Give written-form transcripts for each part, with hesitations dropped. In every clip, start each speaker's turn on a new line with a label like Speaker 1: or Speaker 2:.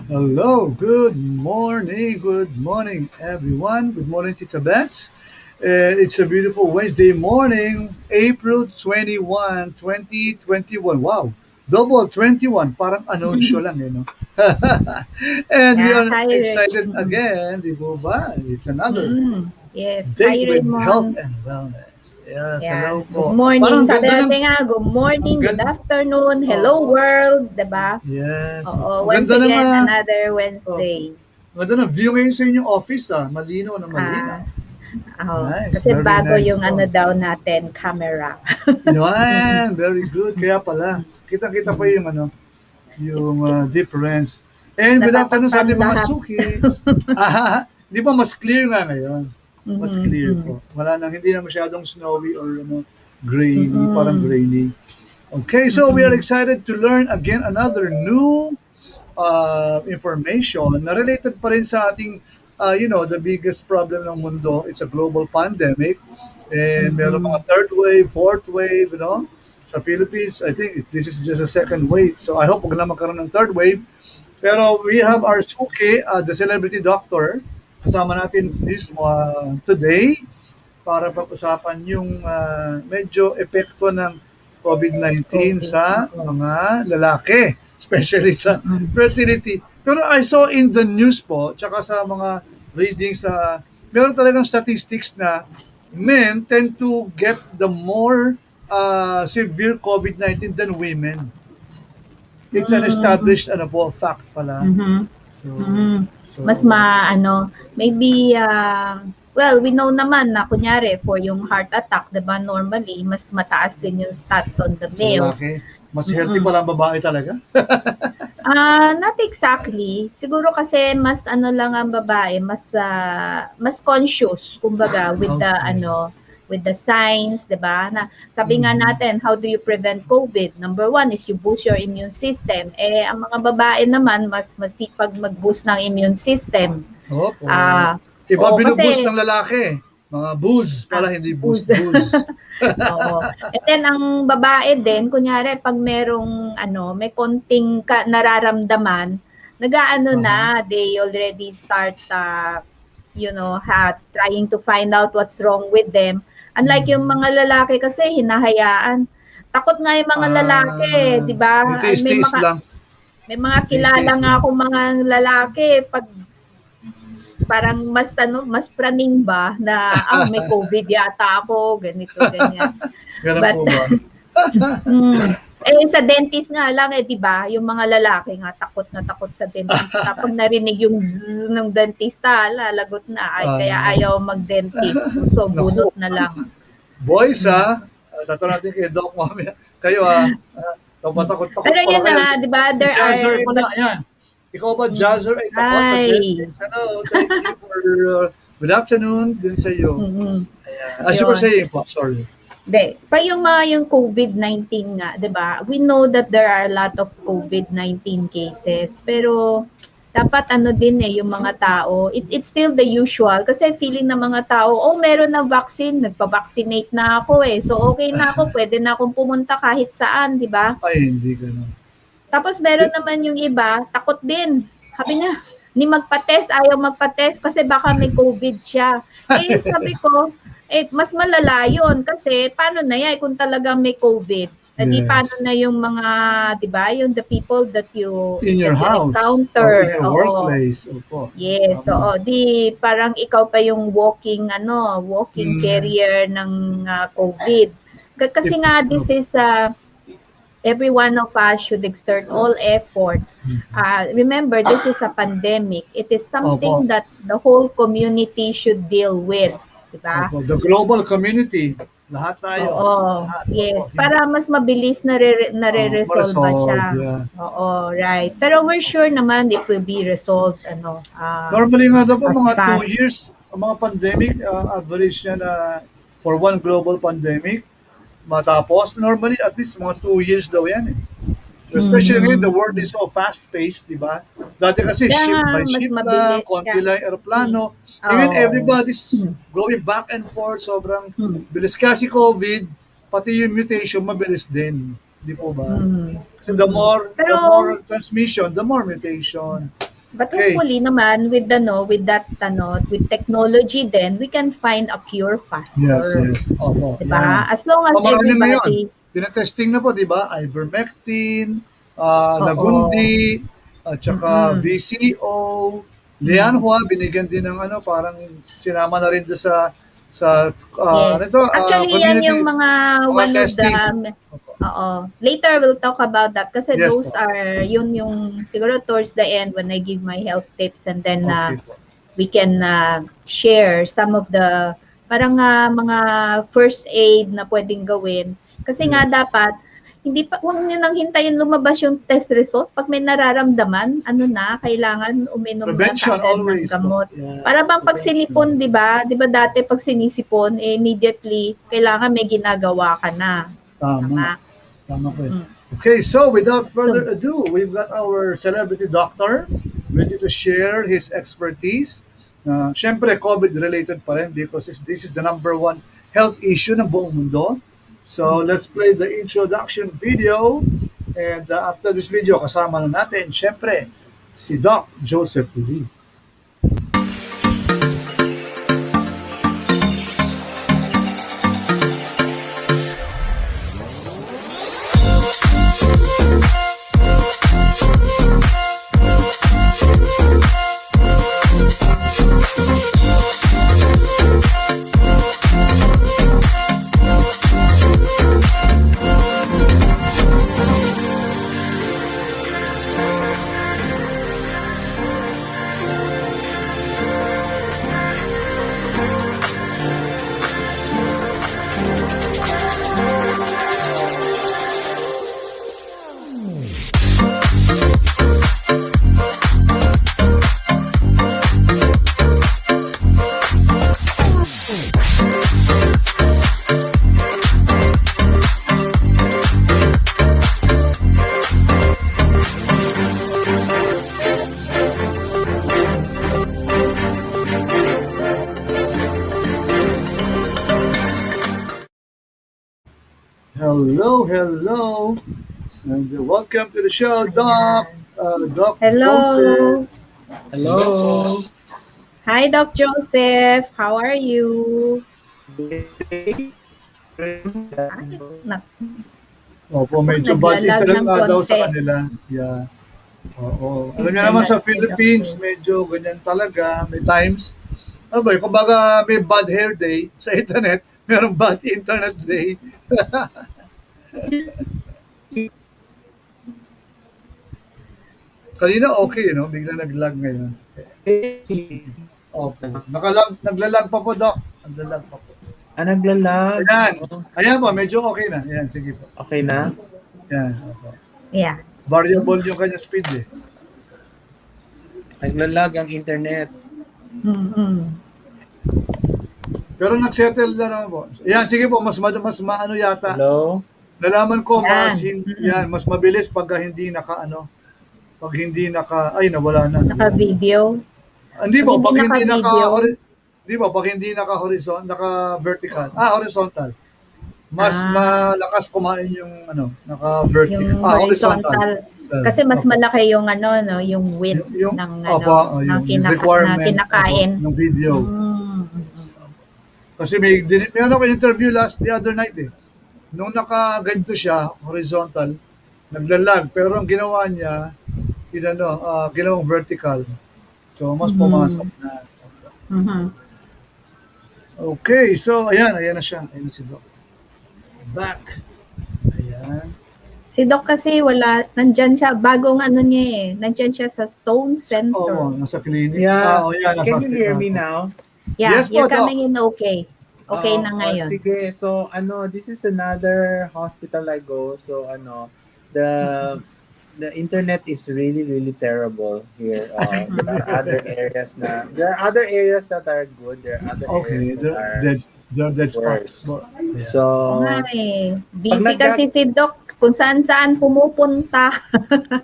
Speaker 1: Hello, good morning, everyone. Good morning, Tita Betz. And it's a beautiful Wednesday morning, April 21, 2021. Wow, double 21, parang anunsyo lang, no? And we
Speaker 2: Yeah,
Speaker 1: are
Speaker 2: hi,
Speaker 1: excited again, di ba? It's another
Speaker 2: Yes,
Speaker 1: day
Speaker 2: hi
Speaker 1: with health
Speaker 2: Raymond.
Speaker 1: and wellness. Yes,
Speaker 2: Yeah,
Speaker 1: hello
Speaker 2: good
Speaker 1: po.
Speaker 2: morning.
Speaker 1: Parang
Speaker 2: Sabi
Speaker 1: ganda ng,
Speaker 2: natin nga, good
Speaker 1: ang
Speaker 2: morning, good
Speaker 1: ganda,
Speaker 2: afternoon, hello
Speaker 1: oo,
Speaker 2: world, 'di ba?
Speaker 1: yes.
Speaker 2: Oo,
Speaker 1: Ang
Speaker 2: once
Speaker 1: ganda ng,
Speaker 2: again, another
Speaker 1: oh,
Speaker 2: Wednesday.
Speaker 1: ganda ng view ngayon sa inyong office, malinaw na malinaw.
Speaker 2: Ah,
Speaker 1: Nice,
Speaker 2: kasi
Speaker 1: very
Speaker 2: bago
Speaker 1: nice
Speaker 2: yung ano
Speaker 1: po.
Speaker 2: daw natin, camera.
Speaker 1: Yan, very good. Kaya pala, kita-kita pa yung yung difference. And good afternoon sa
Speaker 2: Natatakpan
Speaker 1: ating mga
Speaker 2: lahat.
Speaker 1: suki. Di ba mas clear nga ngayon? Mas clear po. Wala nang, hindi na masyadong snowy or grainy, parang grainy. Okay, so we are excited to learn again another new information na related pa rin sa ating, the biggest problem ng mundo. It's a global pandemic. And meron mga third wave, fourth wave, Sa Philippines, I think this is just a second wave. So I hope wag na magkaroon ng third wave. Pero we have our Suki, the celebrity doctor, kasama natin today para pag-usapan yung medyo epekto ng COVID-19
Speaker 2: COVID.
Speaker 1: sa
Speaker 2: Oo.
Speaker 1: mga lalaki, especially sa fertility. Pero I saw in the news po, tsaka sa mga readings, meron talagang statistics na men tend to get the more severe COVID-19 than women. It's an established fact pala.
Speaker 2: Mhm.
Speaker 1: So, so
Speaker 2: Mas maybe, well, we know naman na kunyari for yung heart attack, 'di ba, normally mas mataas din yung stats on the
Speaker 1: sa
Speaker 2: males.
Speaker 1: lalaki, mas healthy pala ang babae talaga.
Speaker 2: Not exactly. Siguro kasi mas lang ang babae, mas conscious kumbaga with the
Speaker 1: Okay.
Speaker 2: with the signs, 'di ba? Na sabi nga natin, how do you prevent COVID? Number one is you boost your immune system. Ang mga babae naman mas masipag mag-boost ng immune system.
Speaker 1: Opo. Iba
Speaker 2: Oo,
Speaker 1: binuboost
Speaker 2: kasi
Speaker 1: ng lalaki. Mga booze pala, hindi
Speaker 2: boost.
Speaker 1: booze.
Speaker 2: Oo. And then ang babae din, kunyari pag may konting nararamdaman, na, they already start trying to find out what's wrong with them. Unlike yung mga lalaki kasi hinahayaan. Takot nga yung mga lalaki, 'di ba?
Speaker 1: Yung tiis-tiis lang.
Speaker 2: May mga kilala
Speaker 1: Tiis-tiis
Speaker 2: nga
Speaker 1: lang.
Speaker 2: akong mga lalaki pag parang mas praning ba na may COVID yata ako, ganito ganyan.
Speaker 1: Ganun
Speaker 2: But
Speaker 1: po ba?
Speaker 2: sa dentist nga lang 'di ba, yung mga lalaki nga takot na takot sa dentista. Pag narinig yung zzz ng dentista, lalagot na kaya ayaw mag-dentist. So bunot na lang.
Speaker 1: Boys tatanong natin kay Doc mamaya. Kayo takot-takot
Speaker 2: Pero
Speaker 1: pala
Speaker 2: yun
Speaker 1: kayo.
Speaker 2: na, 'di ba, there
Speaker 1: Jazzer
Speaker 2: are
Speaker 1: pala, ayan. Ikaw ba, Jazzer, ay takot sa
Speaker 2: Hi.
Speaker 1: dentist? Hello, thank you for good afternoon din sa iyo. Ayan. As you were
Speaker 2: Yun.
Speaker 1: saying po, sorry.
Speaker 2: Pa yung COVID-19 nga, 'di ba? We know that there are a lot of COVID-19 cases, pero dapat ano din yung mga tao, it's still the usual. Kasi feeling ng mga tao, oh, meron na vaccine, nagpa-vaccinate na ako So, okay na ako, pwede na akong pumunta kahit saan, di ba?
Speaker 1: Ay, hindi ganun.
Speaker 2: Tapos meron naman yung iba, takot din. Sabi niya, ni magpa-test, ayaw magpa-test kasi baka may COVID siya. Sabi ko, mas malala yun kasi paano na yan kung talagang may COVID? Di paano
Speaker 1: Yes.
Speaker 2: na yung mga, di ba, yung the people that you
Speaker 1: In your house or in
Speaker 2: encounter.
Speaker 1: your
Speaker 2: Oo.
Speaker 1: workplace. Opo.
Speaker 2: Yes,
Speaker 1: Tama.
Speaker 2: oo. Di parang ikaw pa yung walking carrier ng COVID. Kasi
Speaker 1: If,
Speaker 2: nga this is every one of us should exert all effort. Remember, this is a pandemic. It is something
Speaker 1: opo.
Speaker 2: that the whole community should deal with. Diba?
Speaker 1: Opo. The global community. Lahat tayo.
Speaker 2: Oo.
Speaker 1: Lahat.
Speaker 2: Yes.
Speaker 1: Opo.
Speaker 2: Para mas mabilis nare-resolve
Speaker 1: Ma-resolve.
Speaker 2: siya.
Speaker 1: Yeah.
Speaker 2: Oo, right. Pero we're sure naman it will be resolved
Speaker 1: Normally nga daw po,
Speaker 2: as
Speaker 1: mga 2
Speaker 2: fast.
Speaker 1: years, ang mga pandemic, average niya na for one global pandemic, matapos, normally at least mga 2 years daw yan eh. Especially ngayon, the world is so fast-paced, di ba? Dati kasi
Speaker 2: Kaya
Speaker 1: ship
Speaker 2: nga,
Speaker 1: by
Speaker 2: mas
Speaker 1: ship lang,
Speaker 2: mabilis.
Speaker 1: konti lang aeroplano. Ngayon,
Speaker 2: Oh.
Speaker 1: everybody's going back and forth, sobrang
Speaker 2: Hmm.
Speaker 1: bilis. Kasi COVID, pati yung mutation, mabilis din. Di po ba? So the
Speaker 2: Pero
Speaker 1: more transmission, the more mutation.
Speaker 2: But
Speaker 1: Okay.
Speaker 2: hopefully naman with with technology then we can find a cure
Speaker 1: Yes,
Speaker 2: faster.
Speaker 1: yes. Opo, yan.
Speaker 2: Diba? As long as
Speaker 1: Marami na yun.
Speaker 2: everybody,
Speaker 1: Tinetesting na po, di ba? Ivermectin,
Speaker 2: oo.
Speaker 1: Nagundi, at saka
Speaker 2: Mm-mm.
Speaker 1: VCO, Lianhua, binigyan din ng parang sinama na rin doon sa
Speaker 2: Yes. Actually, yan
Speaker 1: community,
Speaker 2: yung mga
Speaker 1: mga
Speaker 2: one of the,
Speaker 1: testing. Opo.
Speaker 2: later we'll talk about that kasi
Speaker 1: Yes
Speaker 2: those
Speaker 1: po.
Speaker 2: are, yun yung siguro towards the end when I give my health tips and then
Speaker 1: Okay po.
Speaker 2: we can share some of the parang mga first aid na pwedeng gawin. Kasi nga
Speaker 1: Yes.
Speaker 2: dapat, huwag nyo nang hintayin lumabas yung test result. Pag may nararamdaman, kailangan uminom na
Speaker 1: Prevention
Speaker 2: kaagad ng
Speaker 1: always po.
Speaker 2: gamot.
Speaker 1: Yes,
Speaker 2: Para bang pag
Speaker 1: prevention.
Speaker 2: sinipon, di ba? Di ba dati pag sinisipon, immediately, kailangan may ginagawa ka na.
Speaker 1: Tama. Tama po.
Speaker 2: Mm.
Speaker 1: Okay, so without further ado, we've got our celebrity doctor ready to share his expertise. Siyempre, COVID-related pa rin because this is the number one health issue ng buong mundo. So, let's play the introduction video. And after this video, kasama na natin, siyempre, si Doc Joseph Lee. Hello, and welcome to the show, Doc. Doc Joseph.
Speaker 2: Hello.
Speaker 3: Hello.
Speaker 2: Hi, Doc Joseph. How are you?
Speaker 1: Opo, medyo bad
Speaker 2: Naglalag
Speaker 1: internet
Speaker 2: ng
Speaker 1: nga daw sa
Speaker 2: konti.
Speaker 1: kanila. Yeah. Oo. Alam niyo naman sa Philippines, medyo ganyan talaga. May times, kumbaga may bad hair day sa internet, merong bad internet day. Kanina okay, no? Bigla nag-lag ngayon. Opo. Naglalag pa po, Doc. Naglalag pa po.
Speaker 3: Naglalag.
Speaker 1: Ayan. Ayan po, medyo okay na. Ayan, sige po.
Speaker 3: Okay na?
Speaker 1: Ayan. Opo.
Speaker 2: Yeah.
Speaker 1: Variable yung kanya speed eh.
Speaker 3: Naglalag ang internet.
Speaker 1: Pero nag-settle na naman po. Ayan, sige po, mas maano yata.
Speaker 3: Hello?
Speaker 1: Nalaman ko,
Speaker 2: Yan.
Speaker 1: mas mabilis pagka hindi naka-ano. Pag hindi ay nawala na, nawala na.
Speaker 2: Naka-video.
Speaker 1: Hindi
Speaker 2: Pag
Speaker 1: po,
Speaker 2: hindi
Speaker 1: pag hindi
Speaker 2: naka-video,
Speaker 1: di ba, pag hindi naka-vertical, horizontal, mas
Speaker 2: ah,
Speaker 1: malakas kumain yung ano,
Speaker 2: yung
Speaker 1: horizontal.
Speaker 2: horizontal.
Speaker 1: So,
Speaker 2: Kasi mas
Speaker 1: opo.
Speaker 2: malaki yung ano, no, yung width
Speaker 1: Yung,
Speaker 2: ng
Speaker 1: opo,
Speaker 2: ano, ng
Speaker 1: yung
Speaker 2: na
Speaker 1: requirement, opo,
Speaker 2: kinakain.
Speaker 1: ng video.
Speaker 2: Mm.
Speaker 1: Kasi may ano ko interview the other night eh. Nung nakaganto siya, horizontal, naglalag. Pero ang ginawa niya, ginawang vertical. So, mas pumasok
Speaker 2: Mhm.
Speaker 1: na.
Speaker 2: Mhm.
Speaker 1: Okay, so ayan na siya. Ayan na si Doc. Back. Ayan.
Speaker 2: Si Doc kasi nandiyan siya, bagong ano niya eh, nandiyan siya sa Stone
Speaker 1: Oo,
Speaker 2: Center.
Speaker 1: nasa clinic.
Speaker 3: Yeah.
Speaker 1: Yan, nasa
Speaker 3: Can you hear
Speaker 1: hospital.
Speaker 3: me now?
Speaker 2: Yeah,
Speaker 1: Yes po,
Speaker 2: you're coming
Speaker 1: Doc.
Speaker 2: in okay. Okay
Speaker 3: Oo,
Speaker 2: na ngayon.
Speaker 3: sige. So, this is another hospital I go. So, the the internet is really, really terrible here. There are other areas that are good. There are other areas
Speaker 1: Okay,
Speaker 3: that are
Speaker 1: they're dead spots.
Speaker 3: worse.
Speaker 1: But, yeah.
Speaker 3: So,
Speaker 2: Oo nga eh.
Speaker 3: pag
Speaker 2: Busy kasi si Doc kung saan-saan pumupunta.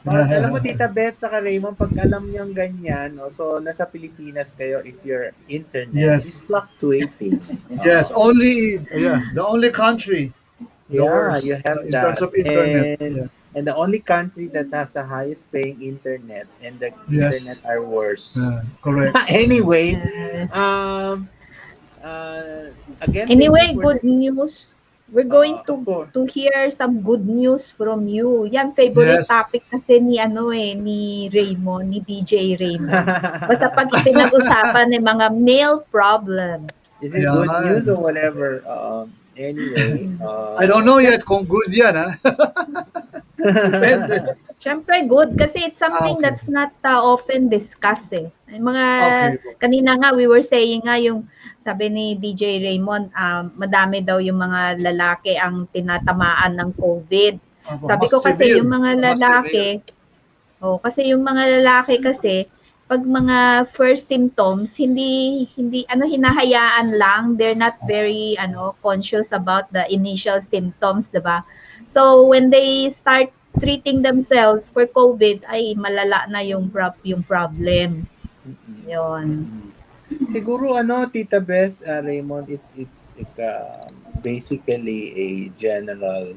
Speaker 3: alam mo, Tita Betz saka Raymond, pag alam niyang ganyan, so nasa Pilipinas kayo, if your internet is
Speaker 1: Yes.
Speaker 3: fluctuating.
Speaker 1: Yes, the only country, the
Speaker 3: Yeah, you
Speaker 1: worst
Speaker 3: have
Speaker 1: in terms
Speaker 3: that.
Speaker 1: of internet. Yeah.
Speaker 3: And the only country that has the highest paying internet and the internet
Speaker 1: Yes.
Speaker 3: are worse.
Speaker 1: Correct.
Speaker 3: Anyway,
Speaker 2: Uh,
Speaker 3: um uh again, thank you
Speaker 2: anyway,
Speaker 3: for the
Speaker 2: good news. We're going
Speaker 3: of course.
Speaker 2: to hear some good news from you. Yan favorite
Speaker 1: Yes.
Speaker 2: topic kasi ni Raymond, ni DJ Raymond. Basta pag pinag-usapan ng mga male problems.
Speaker 3: Is it good news
Speaker 1: Ayan.
Speaker 3: or whatever? Anyway,
Speaker 1: I don't know yet kung good yan, ha? Depende.
Speaker 2: Siyempre good kasi it's something
Speaker 1: Okay.
Speaker 2: that's not often discussed eh. Yung mga
Speaker 1: Okay po.
Speaker 2: kanina nga we were saying nga yung sabi ni DJ Raymond madami daw yung mga lalaki ang tinatamaan ng COVID.
Speaker 1: Opo,
Speaker 2: Sabi
Speaker 1: mas
Speaker 2: ko kasi
Speaker 1: severe.
Speaker 2: yung mga
Speaker 1: Mas severe.
Speaker 2: lalaki kasi yung mga lalaki kasi pag mga first symptoms hindi hinahayaan lang, they're not very conscious about the initial symptoms, 'di ba? So when they start treating themselves for COVID ay malala na yung problem. Yon.
Speaker 3: Siguro Tita Bess, Raymond, it's like, basically a general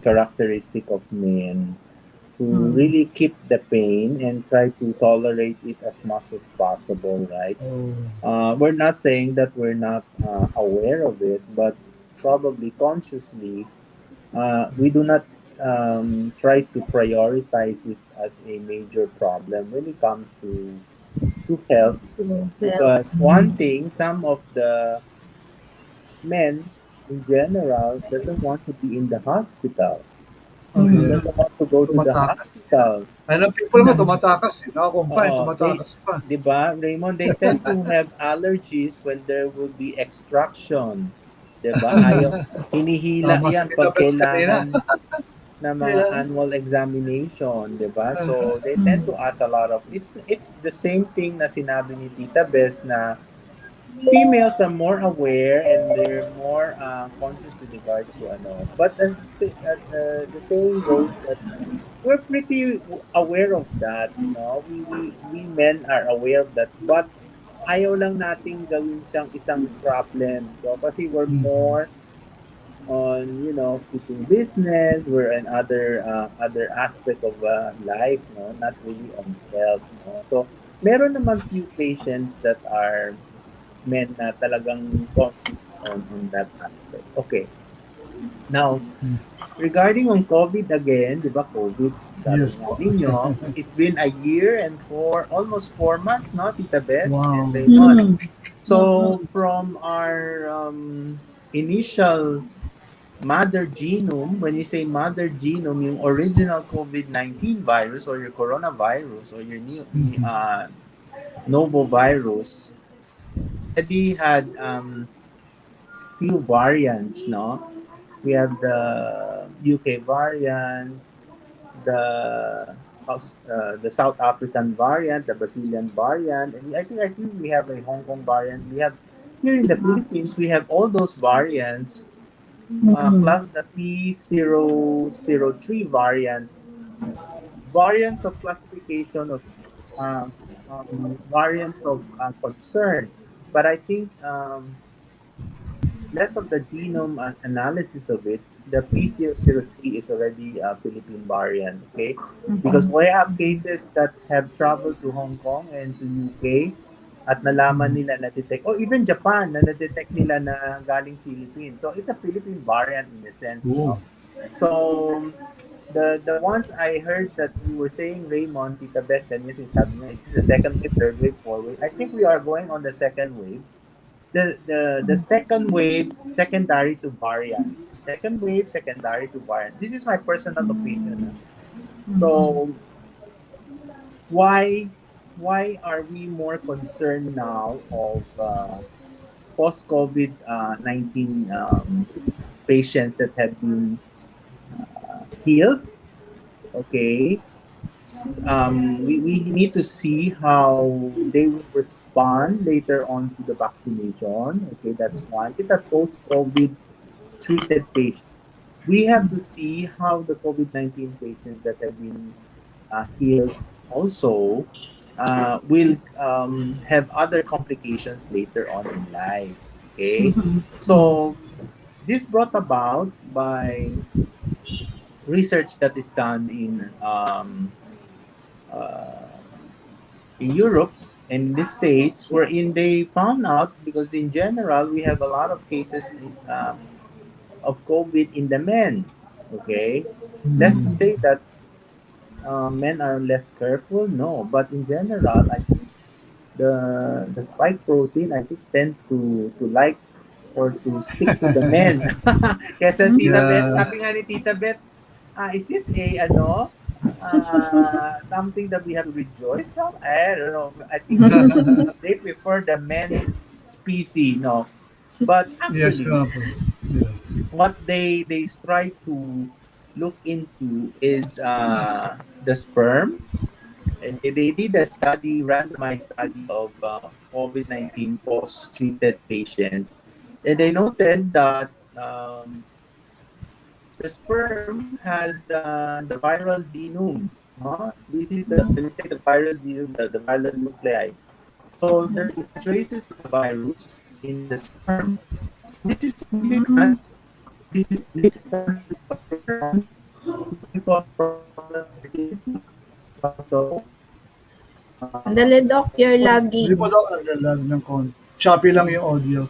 Speaker 3: characteristic of men to really keep the pain and try to tolerate it as much as possible, right? We're not saying that we're not aware of it, but probably consciously we do not try to prioritize it as a major problem when it comes to health, because one thing, some of the men in general doesn't want to be in the hospital. Doesn't want to go to the hospital.
Speaker 1: Alam, people naman tumatakas. Nakakonfine, tumatakas pa.
Speaker 3: Diba, Raymond, they tend to have allergies when there will be extraction. Diba? Hinihila yan pag kailangan na mga annual examination, diba? So, they tend to ask a lot of, it's the same thing na sinabi ni Tita Bess na females are more aware and they're more conscious with regards to but the saying goes that we're pretty aware of that, we men are aware of that, but ayaw lang nating gawin siyang isang problem, kasi we're more on keeping business, we're in other aspect of life, not really on health, so meron naman few patients that are men na talagang conscious on that aspect. Okay. Now, regarding on COVID again, di ba, COVID,
Speaker 1: yes,
Speaker 3: ninyo, it's been a year and almost 4 months, no, Tita Bess?
Speaker 1: Wow.
Speaker 3: And Raymond. So, from our initial mother genome, when you say mother genome, yung original COVID-19 virus or your coronavirus or your new novovirus, already had few variants, no? We have the UK variant, the South African variant, the Brazilian variant, and I think we have a Hong Kong variant. We have here in the Philippines, we have all those variants, plus the P003 variants. variants of classification of variants of concern. But I think less of the genome analysis of it, the P003 is already a Philippine variant, okay? Because we have cases that have traveled to Hong Kong and to UK at nalaman
Speaker 1: Mm.
Speaker 3: nila na-detect, or even Japan, na na-detect nila na galing Philippines. So it's a Philippine variant in a sense,
Speaker 1: Oh.
Speaker 3: no? So the ones I heard that you were saying, Raymond, Tita Beth, and Mrs. Sabi nga, is this the second wave, third wave, fourth wave? I think we are going on the second wave. The second wave secondary to variants. Second wave secondary to variants. This is my personal opinion. So why are we more concerned now of post COVID 19 patients that have been healed? Okay, we need to see how they will respond later on to the vaccination. Okay, that's one. These are post-COVID treated patients. We have to see how the COVID-19 patients that have been healed also will have other complications later on in life. Okay, so this brought about by research that is done uh, in Europe and in the States, wherein they found out, because in general we have a lot of cases of COVID in the men. Okay, less to
Speaker 1: Mm.
Speaker 3: say that men are less careful, no, but in general, I think the spike protein, I think, tends to like or to stick to the men. Kesa Tita Beth,
Speaker 1: Yeah.
Speaker 3: sabi nga ni Tita Beth, is it a something that we have to rejoice from? I don't know. I think they prefer the men species, no. But
Speaker 1: Yes,
Speaker 3: actually,
Speaker 1: nga po. Yeah.
Speaker 3: what they try to look into is the sperm. And they did a study, randomized study of COVID-19 post-treated patients. And they noted that the sperm has the viral genome. No? This is the, when we say the viral genome, the viral nuclei. So there is traces of the virus in the sperm. So this is significant. This is significant because later on it can cause problem of fertility. So,
Speaker 2: Dali, Doc, you're
Speaker 1: Hindi po
Speaker 2: lagging.
Speaker 1: daw naglalag ng konti. Choppy lang yung audio.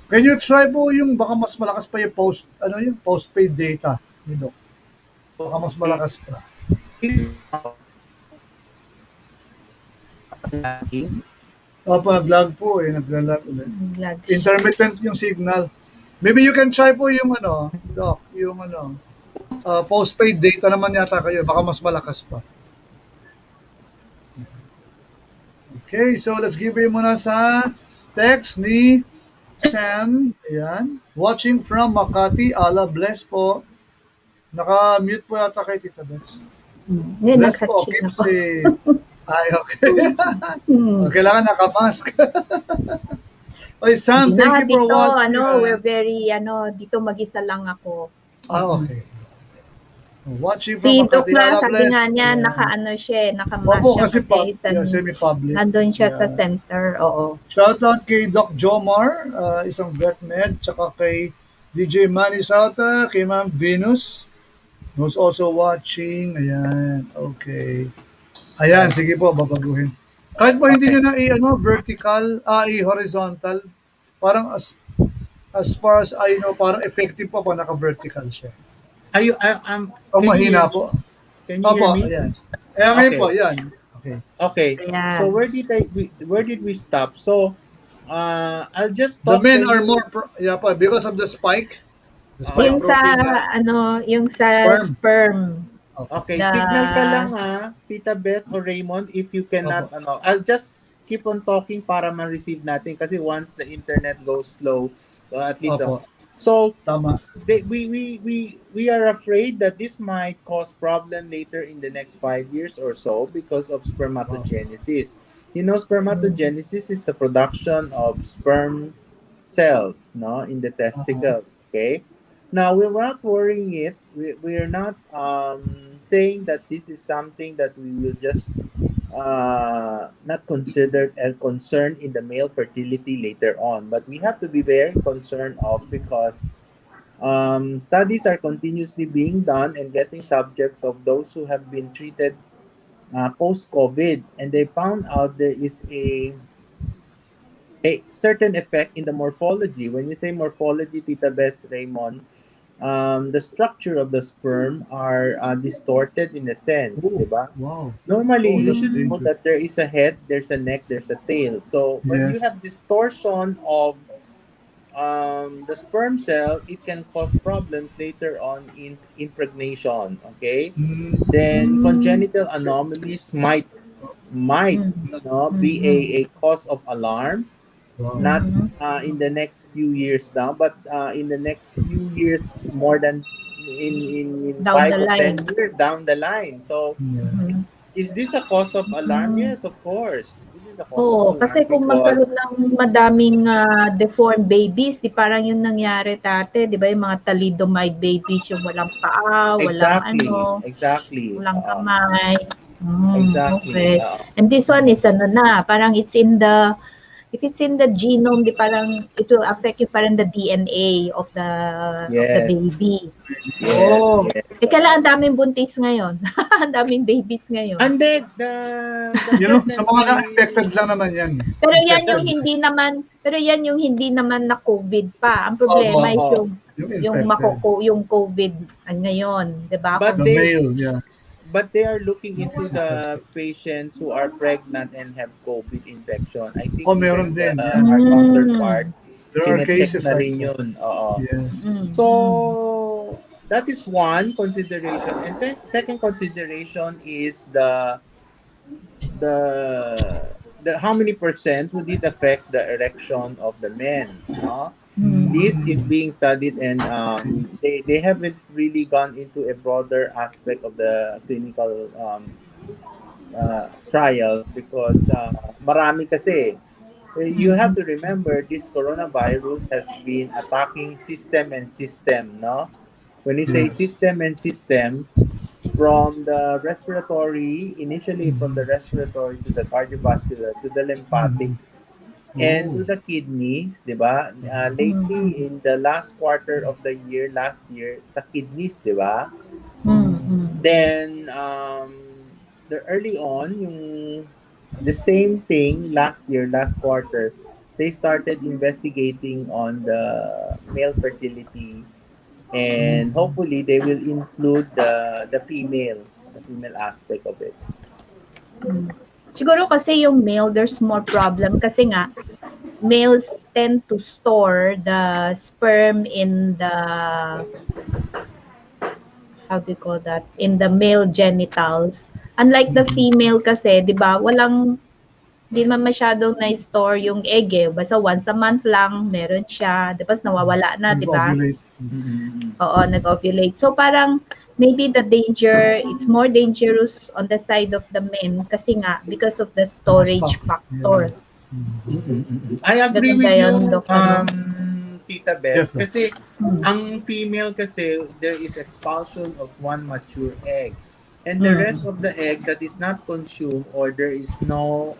Speaker 1: Can you try po yung baka mas malakas pa yung postpaid data ni Doc? Baka mas
Speaker 3: okay.
Speaker 1: malakas pa.
Speaker 3: Lagging.
Speaker 1: Opo, naglag po eh, naglalag ulit.
Speaker 2: Lag.
Speaker 1: Intermittent yung signal. Maybe you can try po yung Doc, yung postpaid data naman yata kayo, baka mas malakas pa. Okay, so let's give you muna sa text ni Sam. Ayan. Watching from Makati. Allah bless po. Naka-mute po yata kay Tita Betz.
Speaker 2: Ngayon,
Speaker 1: Bless po.
Speaker 2: nag-hatching
Speaker 1: Keep
Speaker 2: ako.
Speaker 1: safe. Ay, okay. Kailangan naka-mask. Oy, Sam,
Speaker 2: Hindi
Speaker 1: thank
Speaker 2: na,
Speaker 1: you for
Speaker 2: dito,
Speaker 1: watching.
Speaker 2: we're very, dito mag-isa lang ako.
Speaker 1: Okay. Watching
Speaker 2: Si
Speaker 1: from
Speaker 2: Doc
Speaker 1: Makati.
Speaker 2: nga,
Speaker 1: Allah
Speaker 2: sabi nga
Speaker 1: bless.
Speaker 2: niya,
Speaker 1: Ayan.
Speaker 2: naka-mask
Speaker 1: Opo,
Speaker 2: siya
Speaker 1: kasi
Speaker 2: kasi
Speaker 1: semi-public.
Speaker 2: nandun siya sa
Speaker 1: Yeah.
Speaker 2: center, oo.
Speaker 1: Shoutout kay Doc Jomar, isang vet med, tsaka kay DJ Manny Sauta, kay Ma'am Venus, who's also watching. Ayan, okay. Ayan, sige po, babaguhin. Kahit po hindi
Speaker 3: Okay.
Speaker 1: nyo na vertical, i-horizontal, parang as far as I know, parang effective po pag naka-vertical siya. Pag
Speaker 3: Can you hear
Speaker 1: mahina
Speaker 3: me?
Speaker 1: po.
Speaker 3: Can you hear
Speaker 1: Opo,
Speaker 3: me?
Speaker 1: ayan. Ayan ngayon po,
Speaker 3: Okay.
Speaker 1: ayan. Okay.
Speaker 3: Okay. So
Speaker 2: Ayan.
Speaker 3: where did we stop? So I'll just
Speaker 1: The
Speaker 3: talk.
Speaker 1: men
Speaker 3: Can
Speaker 1: are
Speaker 3: you
Speaker 1: more, yeah po, because of the spike
Speaker 2: Yung sa,
Speaker 1: protein niya,
Speaker 2: yung sa
Speaker 1: sperm.
Speaker 2: sperm.
Speaker 1: Opo.
Speaker 3: okay,
Speaker 2: The,
Speaker 3: signal ka lang Tita Beth or Raymond, if you cannot
Speaker 1: Opo.
Speaker 3: I'll just keep on talking para ma-receive natin kasi once the internet goes slow, at least
Speaker 1: Opo.
Speaker 3: so
Speaker 1: Tama.
Speaker 3: we are afraid that this might cause problem later in the next 5 years or so because of
Speaker 1: Wow.
Speaker 3: spermatogenesis. You know, spermatogenesis is the production of sperm cells, no, in the
Speaker 1: Uh-huh.
Speaker 3: testicle. Okay, Now, we're not worrying it. We're not saying that this is something that we will just not considered a concern in the male fertility later on. But we have to be very concerned of, because studies are continuously being done and getting subjects of those who have been treated post-COVID, and they found out there is a certain effect in the morphology. When you say morphology, Tita Bess, Raymond, the structure of the sperm are distorted in a sense,
Speaker 1: Oh,
Speaker 3: diba?
Speaker 1: wow.
Speaker 3: Normally,
Speaker 1: Oh,
Speaker 3: you
Speaker 1: that's
Speaker 3: should know
Speaker 1: dangerous.
Speaker 3: that there is a head, there's a neck, there's a tail. So when you
Speaker 1: Yes.
Speaker 3: have distortion of the sperm cell, it can cause problems later on in impregnation. Okay,
Speaker 1: Mm,
Speaker 3: then
Speaker 2: Hmm.
Speaker 3: congenital
Speaker 1: so,
Speaker 3: anomalies might
Speaker 2: Mm.
Speaker 3: be
Speaker 2: Mm.
Speaker 3: a cause of alarm,
Speaker 1: wow.
Speaker 3: not
Speaker 2: Mm.
Speaker 3: in the next few years now, but in the next few years, more than in
Speaker 2: Down the
Speaker 3: 5 or 10
Speaker 2: line.
Speaker 3: years down the line. So
Speaker 1: Yeah.
Speaker 2: Mhm.
Speaker 3: is this a cause of alarm?
Speaker 2: Hmm.
Speaker 3: Yes, of course. This is a cause of
Speaker 2: Oo, kasi
Speaker 3: alarm
Speaker 2: kung
Speaker 3: because
Speaker 2: magkaroon ng madaming, deformed babies, 'di parang yung nangyari dati, 'di ba, yung mga thalidomide babies, yung walang paa, walang ano,
Speaker 3: exactly,
Speaker 2: walang kamay.
Speaker 3: exactly.
Speaker 2: Okay. And this one is ano na, parang it's in the if it's in the genome, 'di parang it will affect yung parang the DNA of the
Speaker 3: Yes,
Speaker 2: baby.
Speaker 3: yes,
Speaker 2: Oh,
Speaker 3: yes.
Speaker 2: eh, kailan ang daming buntis ngayon, ang daming babies ngayon.
Speaker 3: And then the
Speaker 1: You know, sa mga na-affected
Speaker 3: pregnancy.
Speaker 1: lang naman yan.
Speaker 2: Pero yan yung hindi naman na COVID pa. Ang
Speaker 1: Oo,
Speaker 2: problema is
Speaker 1: yung
Speaker 2: yung
Speaker 1: infected.
Speaker 2: yung COVID ngayon, 'di ba?
Speaker 3: but
Speaker 1: The
Speaker 2: Kung
Speaker 3: they
Speaker 1: male, yeah.
Speaker 3: but they are looking
Speaker 1: It's
Speaker 3: into the
Speaker 1: infected.
Speaker 3: patients who are pregnant and have COVID infection. I think
Speaker 1: Oh, meron
Speaker 3: even
Speaker 1: din, yeah.
Speaker 3: our
Speaker 2: mm,
Speaker 3: counterpart,
Speaker 1: There are
Speaker 3: chinecheck
Speaker 1: cases
Speaker 3: na
Speaker 1: like
Speaker 3: rin
Speaker 1: that.
Speaker 3: yun. Oo.
Speaker 1: Yes.
Speaker 2: mm, mm,
Speaker 3: So, that is one consideration. And second consideration is the how many percent would it affect the erection of the men, no? This is
Speaker 2: mm,
Speaker 3: being studied, and they haven't really gone into a broader aspect of the clinical trials, because marami kasi. You have
Speaker 2: mm,
Speaker 3: to remember, this coronavirus has been attacking system and system, no? When you say
Speaker 1: Yes.
Speaker 3: system and system, from the respiratory, initially from the
Speaker 1: Mhm.
Speaker 3: respiratory to the cardiovascular to the
Speaker 1: Mhm.
Speaker 3: lymphatics and
Speaker 1: Oh.
Speaker 3: to the kidneys, di ba?
Speaker 2: mm,
Speaker 3: Lately, in the last quarter of the year, last year, sa kidneys, di ba?
Speaker 2: mm,
Speaker 3: Then, the early on, the same thing last year, last quarter, they started investigating on the male fertility, and
Speaker 1: Mhm.
Speaker 3: hopefully they will include the female aspect of it.
Speaker 2: mm. Siguro kasi yung male, there's more problem kasi nga males tend to store the sperm in the how do you call that? In the male genitals. Unlike the
Speaker 1: Mhm.
Speaker 2: female kasi, 'di ba, di naman masyadong na-store yung egg eh. Basta once a month lang meron siya, 'di ba, nawawala na, 'di ba?
Speaker 1: Nag-ovulate.
Speaker 3: Mm-hmm.
Speaker 2: Oo, nag-ovulate. So parang maybe it's more dangerous on the side of the men kasi nga because of the storage
Speaker 1: Naka-stock. Yeah.
Speaker 2: factor.
Speaker 1: Mhm.
Speaker 3: I agree
Speaker 2: Ganun ba
Speaker 3: with you,
Speaker 2: yun, Dok, ano?
Speaker 3: Tita
Speaker 1: Yes,
Speaker 3: Bess.
Speaker 1: no.
Speaker 3: Kasi
Speaker 2: Hmm.
Speaker 3: ang female kasi, there is expulsion of one mature egg. And the rest
Speaker 2: Mm.
Speaker 3: of the egg that is not consumed, or there is no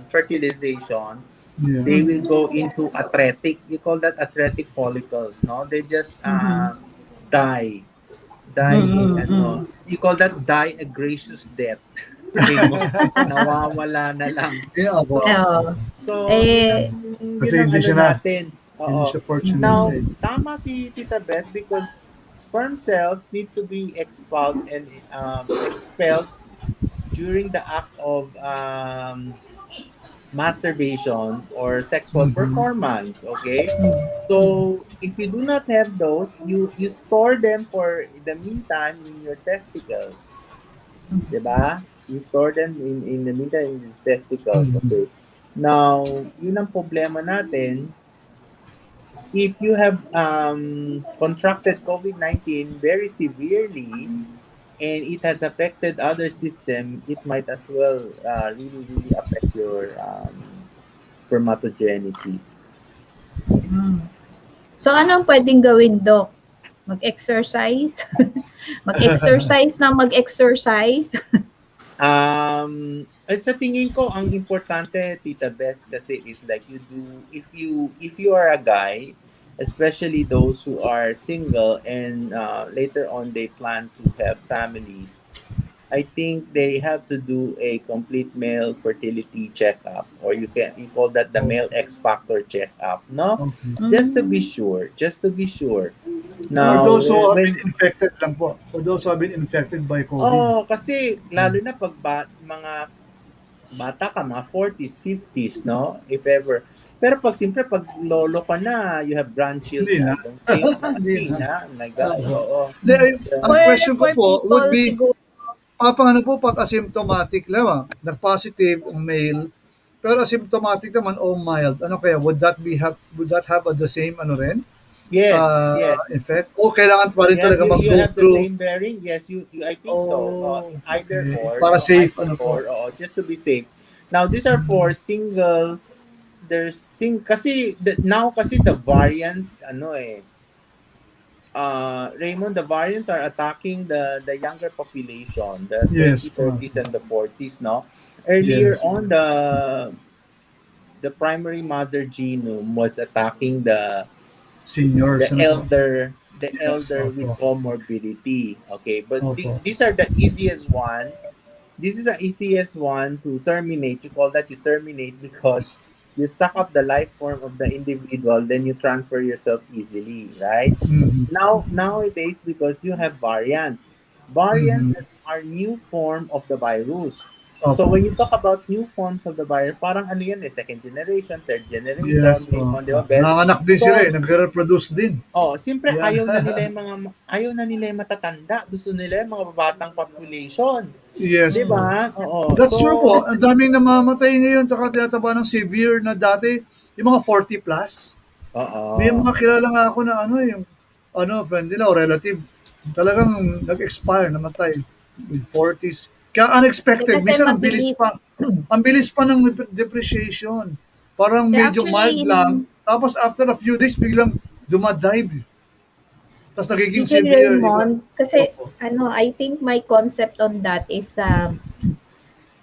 Speaker 3: fertilization,
Speaker 1: Yeah.
Speaker 3: they will
Speaker 2: Mm.
Speaker 3: go into atretic. You call that atretic follicles, no? They just
Speaker 2: Mhm.
Speaker 3: die. Die,
Speaker 2: Mm,
Speaker 3: ano,
Speaker 2: mm.
Speaker 3: you call that die a gracious death. Raymond, nawawala na lang.
Speaker 1: Yeah,
Speaker 3: So,
Speaker 1: wow.
Speaker 2: Oo.
Speaker 3: yun
Speaker 2: Eh,
Speaker 3: ang
Speaker 1: Kasi
Speaker 3: ano natin.
Speaker 1: hindi
Speaker 3: Oo.
Speaker 1: siya fortunate
Speaker 3: Now,
Speaker 1: egg.
Speaker 3: tama si Tita Beth, because sperm cells need to be expelled and expelled during the act of masturbation or sexual
Speaker 1: Mhm.
Speaker 3: performance. Okay, so if you do not have those, you store them for the meantime in your testicles, di ba? You store them in the meantime in these testicles.
Speaker 1: Mhm.
Speaker 3: Okay, now yun ang problema natin. If you have contracted COVID-19 very severely, and it has affected other system, it might as well really, really affect your spermatogenesis.
Speaker 2: mm. So ano ang puwedeng gawin, Doc? Mag-exercise? Mag-exercise na mag-exercise?
Speaker 3: Sa tingin ko, ang importante, Tita Beth, kasi is like you do, if you are a guy, especially those who are single and later on they plan to have families, I think they have to do a complete male fertility checkup, or you call that the
Speaker 1: Oh,
Speaker 3: male X factor checkup, no?
Speaker 1: okay.
Speaker 3: Just to be
Speaker 2: Hmm,
Speaker 3: sure, just to be sure.
Speaker 1: For
Speaker 3: Now,
Speaker 1: those who have been
Speaker 3: when
Speaker 1: infected lang po. For those who have been infected by COVID.
Speaker 3: oh, kasi
Speaker 1: Yeah.
Speaker 3: lalo na pag mga bata ka, mga 40s, 50s, no? If ever. Pero pag siyempre, pag lolo ka na, you have
Speaker 1: Hindi
Speaker 3: grandchildren,
Speaker 1: na.
Speaker 3: I don't think na,
Speaker 1: Hindi
Speaker 3: hindi
Speaker 1: na.
Speaker 3: na. Oh my God, oo.
Speaker 1: Hindi, ang
Speaker 3: Yeah.
Speaker 2: for
Speaker 1: question ko
Speaker 2: for
Speaker 1: po would
Speaker 2: people
Speaker 1: be,
Speaker 2: siguro
Speaker 1: paano po pag asymptomatic lang, nag-positive ang male, pero asymptomatic naman o mild, ano kaya, would that have the same ano rin,
Speaker 3: Yes, yes.
Speaker 1: effect? O kailangan pa rin talaga
Speaker 3: You
Speaker 1: mag-go
Speaker 3: have the
Speaker 1: through,
Speaker 3: same bearing? Yes, you I think so.
Speaker 1: oh,
Speaker 3: Either
Speaker 1: okay,
Speaker 3: or,
Speaker 1: para
Speaker 3: no,
Speaker 1: safe,
Speaker 3: either
Speaker 1: ano po.
Speaker 3: or, just to be safe. Now, these are for single, kasi now kasi the variants ano Raymond, the variants are attacking the younger population, the 20,
Speaker 1: Yes,
Speaker 3: 30s and the 40s, no? Earlier
Speaker 1: yes,
Speaker 3: on, the primary mother genome was attacking
Speaker 1: seniors, ano po.
Speaker 3: the
Speaker 1: Yes,
Speaker 3: elder with
Speaker 1: opo,
Speaker 3: comorbidity. Okay, but
Speaker 1: opo.
Speaker 3: these are the easiest one. This is the easiest one to terminate. You call that you terminate because you suck up the life form of the individual, then you transfer yourself easily, right?
Speaker 1: Mhm,
Speaker 3: Nowadays, because you have variants, variants
Speaker 1: mhm,
Speaker 3: are new form of the virus. So
Speaker 1: opo.
Speaker 3: when you talk about new forms of the virus, parang ano yan second generation, third
Speaker 1: Yes,
Speaker 3: generation, Raymond, di
Speaker 1: opo.
Speaker 3: ba, Beth?
Speaker 1: Nanganak din sila
Speaker 3: So,
Speaker 1: nagre-reproduce din.
Speaker 3: siyempre
Speaker 1: Yeah.
Speaker 3: ayaw na nila yung matatanda. Gusto nila yung mga babatang population.
Speaker 1: Yes
Speaker 3: Di
Speaker 1: po.
Speaker 3: ba? Oo.
Speaker 1: That's true
Speaker 3: So,
Speaker 1: po. Ang daming namamatay ngayon tsaka tinataba ng severe na dati, yung mga 40 plus. May
Speaker 3: oo.
Speaker 1: mga kilala nga ako na ano, yung friend nila o relative, talagang nag-expire, namatay with 40s. Kaya
Speaker 2: eh,
Speaker 1: unexpected,
Speaker 2: kasi
Speaker 1: minsan ang bilis
Speaker 2: mabilis.
Speaker 1: pa. Ang bilis pa ng depreciation. Parang
Speaker 2: Eh,
Speaker 1: medyo mild
Speaker 2: actually
Speaker 1: lang, tapos after a few days, biglang dumadive. Tapos nagiging
Speaker 2: Teacher
Speaker 1: severe, iba.
Speaker 2: Raymond, kasi
Speaker 1: Opo.
Speaker 2: I think my concept on that is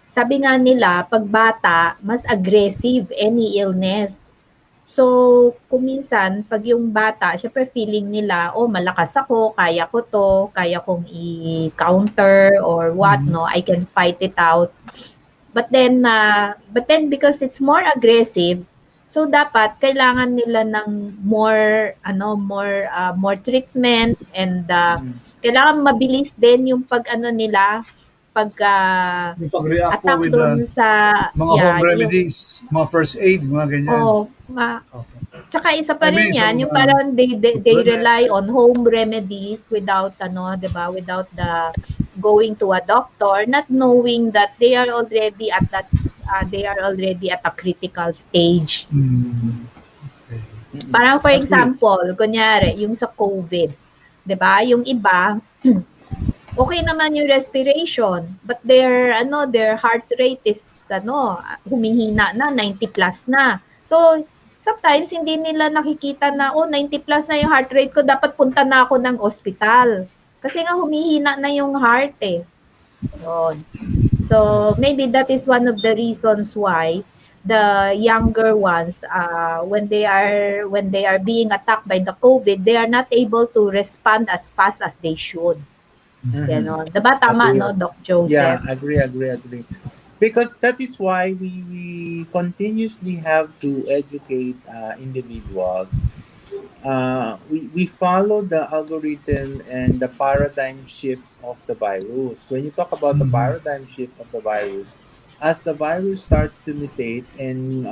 Speaker 2: sabi nga nila, 'pag bata, mas aggressive any illness. So, kung minsan 'pag yung bata siyempre feeling nila, "Oh, malakas ako, kaya ko 'to, kaya kong i-counter or what
Speaker 1: Mhm.
Speaker 2: 'no, I can fight it out." But then because it's more aggressive, so dapat kailangan nila ng more treatment and
Speaker 3: Mm.
Speaker 2: kailangan mabilis din yung pag-ano nila, pag,
Speaker 1: Yung pag-react po
Speaker 2: attack
Speaker 1: with
Speaker 2: dun sa
Speaker 1: mga home
Speaker 2: yung
Speaker 1: remedies, mga first aid, mga ganyan.
Speaker 2: oh,
Speaker 1: Opo.
Speaker 2: tsaka isa
Speaker 1: I
Speaker 2: pa rin
Speaker 1: mean,
Speaker 2: yan,
Speaker 1: some
Speaker 2: yung parang they
Speaker 1: supplement.
Speaker 2: rely on home remedies without 'di ba, without the going to a doctor, not knowing that they are already at a critical stage.
Speaker 1: Mm, okay.
Speaker 3: Mm-mm.
Speaker 2: Parang for
Speaker 3: Agree.
Speaker 2: example, kunyari yung sa COVID, 'di ba, yung iba okay naman yung respiration, but their heart rate is humihina na, 90 plus na. So, sometimes hindi nila nakikita na, oh, 90 plus na yung heart rate ko, dapat punta na ako ng ospital. Kasi nga humihina na yung heart eh. Yun. So, maybe that is one of the reasons why the younger ones, when they are being attacked by the COVID, they are not able to respond as fast as they should.
Speaker 3: Mm-hmm.
Speaker 2: Gano'n. 'Di ba tama
Speaker 3: Agree.
Speaker 2: 'no, Doc Joseph?
Speaker 3: Yeah, agree. Because that is why we continuously have to educate individuals. We follow the algorithm and the paradigm shift of the virus. When you talk about the
Speaker 1: Mhm.
Speaker 3: paradigm shift of the virus, as the virus starts to mutate and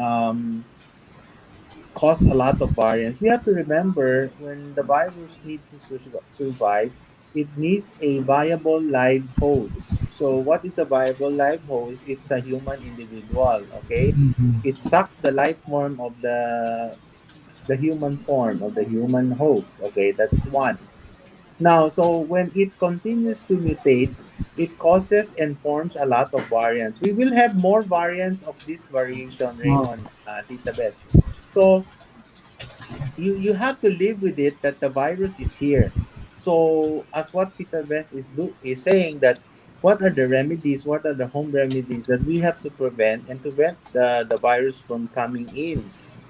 Speaker 3: cause a lot of variants. We have to remember when the virus needs to survive, it needs a viable live host. So, what is a viable live host? It's a human individual. Okay,
Speaker 1: Mhm.
Speaker 3: it sucks the life form of the human form of the human host. Okay, that's one. Now, so when it continues to mutate, it causes and forms a lot of variants. We will have more variants of this variation,
Speaker 1: Wow.
Speaker 3: Raymond, Tita Beth. So you have to live with it that the virus is here. So as what Tita Bess is saying that what are the remedies, what are the home remedies that we have to prevent and to prevent the virus from coming in.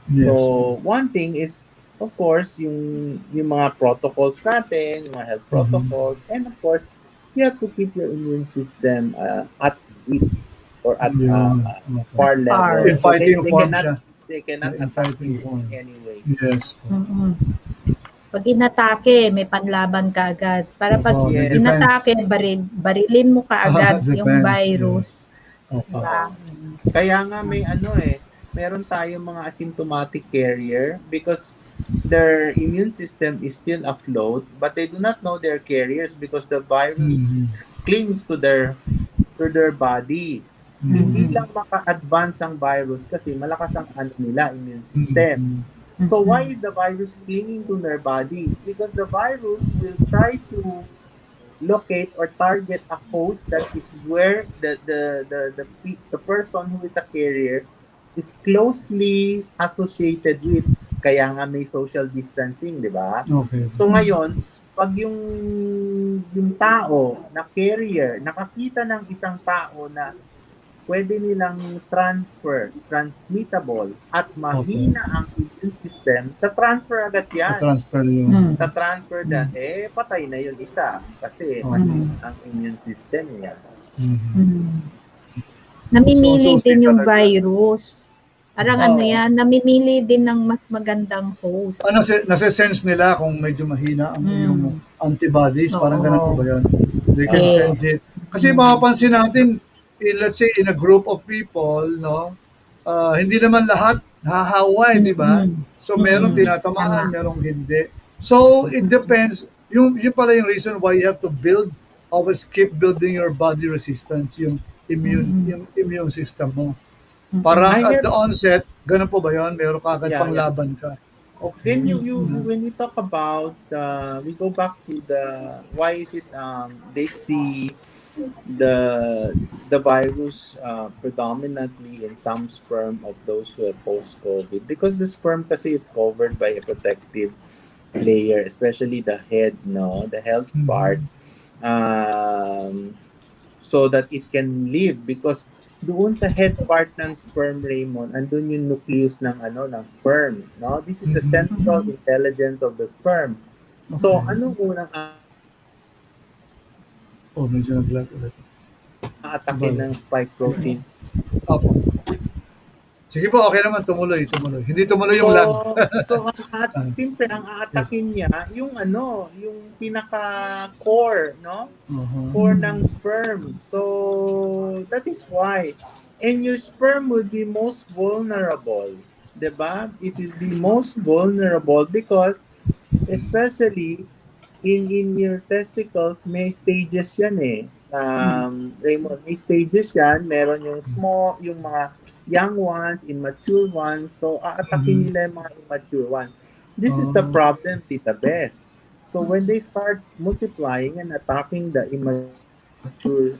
Speaker 1: Yes.
Speaker 3: So one thing is of course yung mga protocols natin, yung mga health
Speaker 1: Mhm.
Speaker 3: protocols, and of course you have to keep your immune system at it or at
Speaker 1: Yeah. Okay.
Speaker 3: far level,
Speaker 1: In
Speaker 2: Far.
Speaker 3: so
Speaker 1: fighting
Speaker 3: they
Speaker 1: form
Speaker 3: cannot
Speaker 1: siya.
Speaker 3: they
Speaker 1: Yeah,
Speaker 3: cannot
Speaker 1: in
Speaker 3: attack
Speaker 1: fighting
Speaker 3: you in
Speaker 1: form.
Speaker 3: any way.
Speaker 1: Yes.
Speaker 2: Mm. 'Pag inatake may panlaban kaagad. Para 'pag
Speaker 1: Opo, may
Speaker 3: Yes.
Speaker 1: defense.
Speaker 2: inatake barilin mo kaagad yung
Speaker 1: Defense. Yeah.
Speaker 2: virus, 'di
Speaker 1: Opo.
Speaker 2: ba?
Speaker 3: Oo. Kaya nga may meron tayong mga asymptomatic carrier because their immune system is still afloat but they do not know they're carriers because the virus
Speaker 1: Mhm.
Speaker 3: clings to their body. Hindi
Speaker 1: Mhm.
Speaker 2: Mm.
Speaker 3: lang maka-advance ang virus kasi malakas ang nila immune system.
Speaker 1: Mhm.
Speaker 3: So why
Speaker 2: Mm.
Speaker 3: is the virus clinging to their body? Because the virus will try to locate or target a host that is where the person who is a carrier is closely associated with, kaya nga may social distancing, di ba?
Speaker 1: Okay.
Speaker 3: So ngayon, pag yung tao na carrier nakakita ng isang tao na pwede nilang transmittable at
Speaker 1: Okay.
Speaker 3: mahina ang immune system, ta-transfer agad yan.
Speaker 1: Na-transfer yun.
Speaker 2: Mm.
Speaker 3: Ta-transfer
Speaker 1: Mm.
Speaker 3: that, patay na yun isa kasi
Speaker 1: Okay.
Speaker 3: mahina
Speaker 2: Mm.
Speaker 3: ang immune system niya.
Speaker 1: Mhm.
Speaker 2: Mm.
Speaker 1: So,
Speaker 2: Namimili
Speaker 1: susi
Speaker 2: din yung
Speaker 1: talaga.
Speaker 2: virus. Parang ano
Speaker 3: Oo.
Speaker 2: yan, namimili din ng mas magandang host.
Speaker 1: Nasa-sense nila kung medyo mahina ang iyong
Speaker 2: Mm.
Speaker 1: antibodies, parang ganun po
Speaker 2: Oo.
Speaker 1: ba yun? They can
Speaker 3: Oo.
Speaker 1: sense
Speaker 2: Yes.
Speaker 1: it. Kasi
Speaker 2: Mm.
Speaker 1: mapapansin natin, let's say in a group of people, no, hindi naman lahat hahaway, di ba?
Speaker 2: Mm.
Speaker 1: So, merong
Speaker 2: Mm.
Speaker 1: tinatamaan,
Speaker 2: Tama.
Speaker 1: merong hindi. So, it depends. Yung pala yung reason why you have to always keep building your body resistance,
Speaker 2: Mm.
Speaker 1: yung immune system mo.
Speaker 2: Mm.
Speaker 1: Parang
Speaker 3: I
Speaker 1: at
Speaker 3: have
Speaker 1: the onset, ganun po ba yun? Meron ka agad
Speaker 3: yeah, yeah.
Speaker 1: panglaban ka. Okay.
Speaker 3: Then you
Speaker 2: Mm.
Speaker 3: when we talk about we go back to the why is it they see the virus predominantly in some sperm of those who have post COVID because the sperm kasi is covered by a protective layer, especially the head, no, the health part,
Speaker 1: Mhm.
Speaker 3: um, so that it can live because doon sa head part ng sperm, Raymond, andun yung nucleus ng sperm, no? This is the
Speaker 1: Mhm.
Speaker 3: central
Speaker 2: Mm.
Speaker 3: intelligence of the sperm. So
Speaker 1: Okay.
Speaker 3: anong unang
Speaker 1: Oh, medyo nag-lag ulit.
Speaker 3: aatake
Speaker 1: Bago.
Speaker 3: ng spike protein?
Speaker 1: Opo. Sige po, okay naman. Tumuloy, tumuloy. Hindi tumuloy
Speaker 3: So,
Speaker 1: yung lag. Ah,
Speaker 3: siyempre ang
Speaker 1: yes.
Speaker 3: aatakin niya yung pinaka core, no?
Speaker 1: Uh-huh.
Speaker 3: Core ng sperm. So, that is why. And your sperm would be most vulnerable. 'Di ba? It will be most vulnerable because especially in your testicles, may stages yan eh. Raymond, may stages yan. Meron yung small, yung mga young ones, immature ones. So, aatakin
Speaker 1: Mhm.
Speaker 3: nila yung mga immature ones. This is the
Speaker 1: Oh,
Speaker 3: problem, Tita Bess. So, when they start multiplying and attacking the immature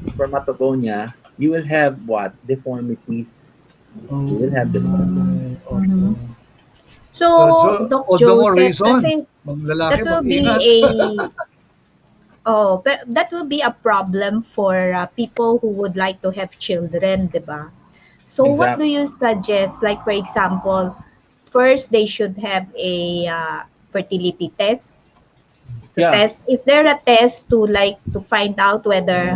Speaker 3: spermatogonia, you will have what? Deformities. You will have deformities.
Speaker 1: okay.
Speaker 2: Mhm.
Speaker 1: Okay.
Speaker 2: So,
Speaker 1: So,
Speaker 2: Doc
Speaker 1: all the more
Speaker 2: Joseph,
Speaker 1: reason.
Speaker 2: kasi
Speaker 1: Mga lalaki,
Speaker 2: that will be
Speaker 1: mag-ingat.
Speaker 2: a that will be a problem for people who would like to have children, 'di ba? So, what do
Speaker 3: Exactly.
Speaker 2: you suggest? Like, for example, first they should have a fertility test. To
Speaker 3: Yeah.
Speaker 2: test, is there a test to like to find out whether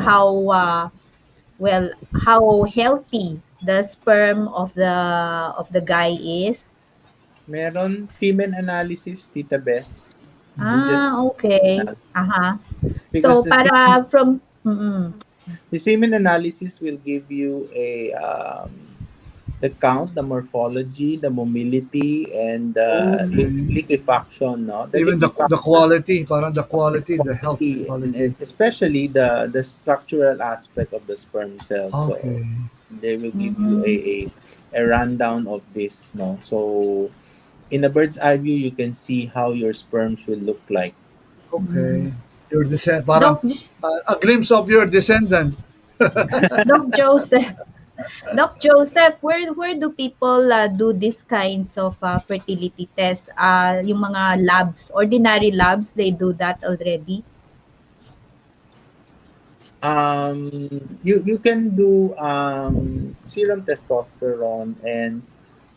Speaker 2: well how healthy the sperm of the guy is?
Speaker 3: Meron semen analysis, Tita Bess. You just
Speaker 2: Ah, okay.
Speaker 3: analysis.
Speaker 2: Aha.
Speaker 3: Because
Speaker 2: So para from
Speaker 3: the semen analysis will give you a the count, the morphology, the mobility, and the
Speaker 1: Okay.
Speaker 3: liquefaction. No, the
Speaker 1: Even the
Speaker 3: liquefaction
Speaker 1: quality, parang the quality, the health
Speaker 3: quality, and
Speaker 1: quality.
Speaker 3: especially the structural aspect of the sperm cell. So
Speaker 1: Okay.
Speaker 3: they will give you
Speaker 2: mm,
Speaker 3: a rundown of this. No, so in a bird's eye view, you can see how your sperms will look like.
Speaker 2: mm.
Speaker 1: Okay. Your descent, parang
Speaker 2: Doc
Speaker 1: a glimpse of your descendant.
Speaker 2: Doc Joseph. Doc Joseph, where do people do these kinds of fertility tests? Yung mga labs, ordinary labs, they do that already?
Speaker 3: You can do serum testosterone, and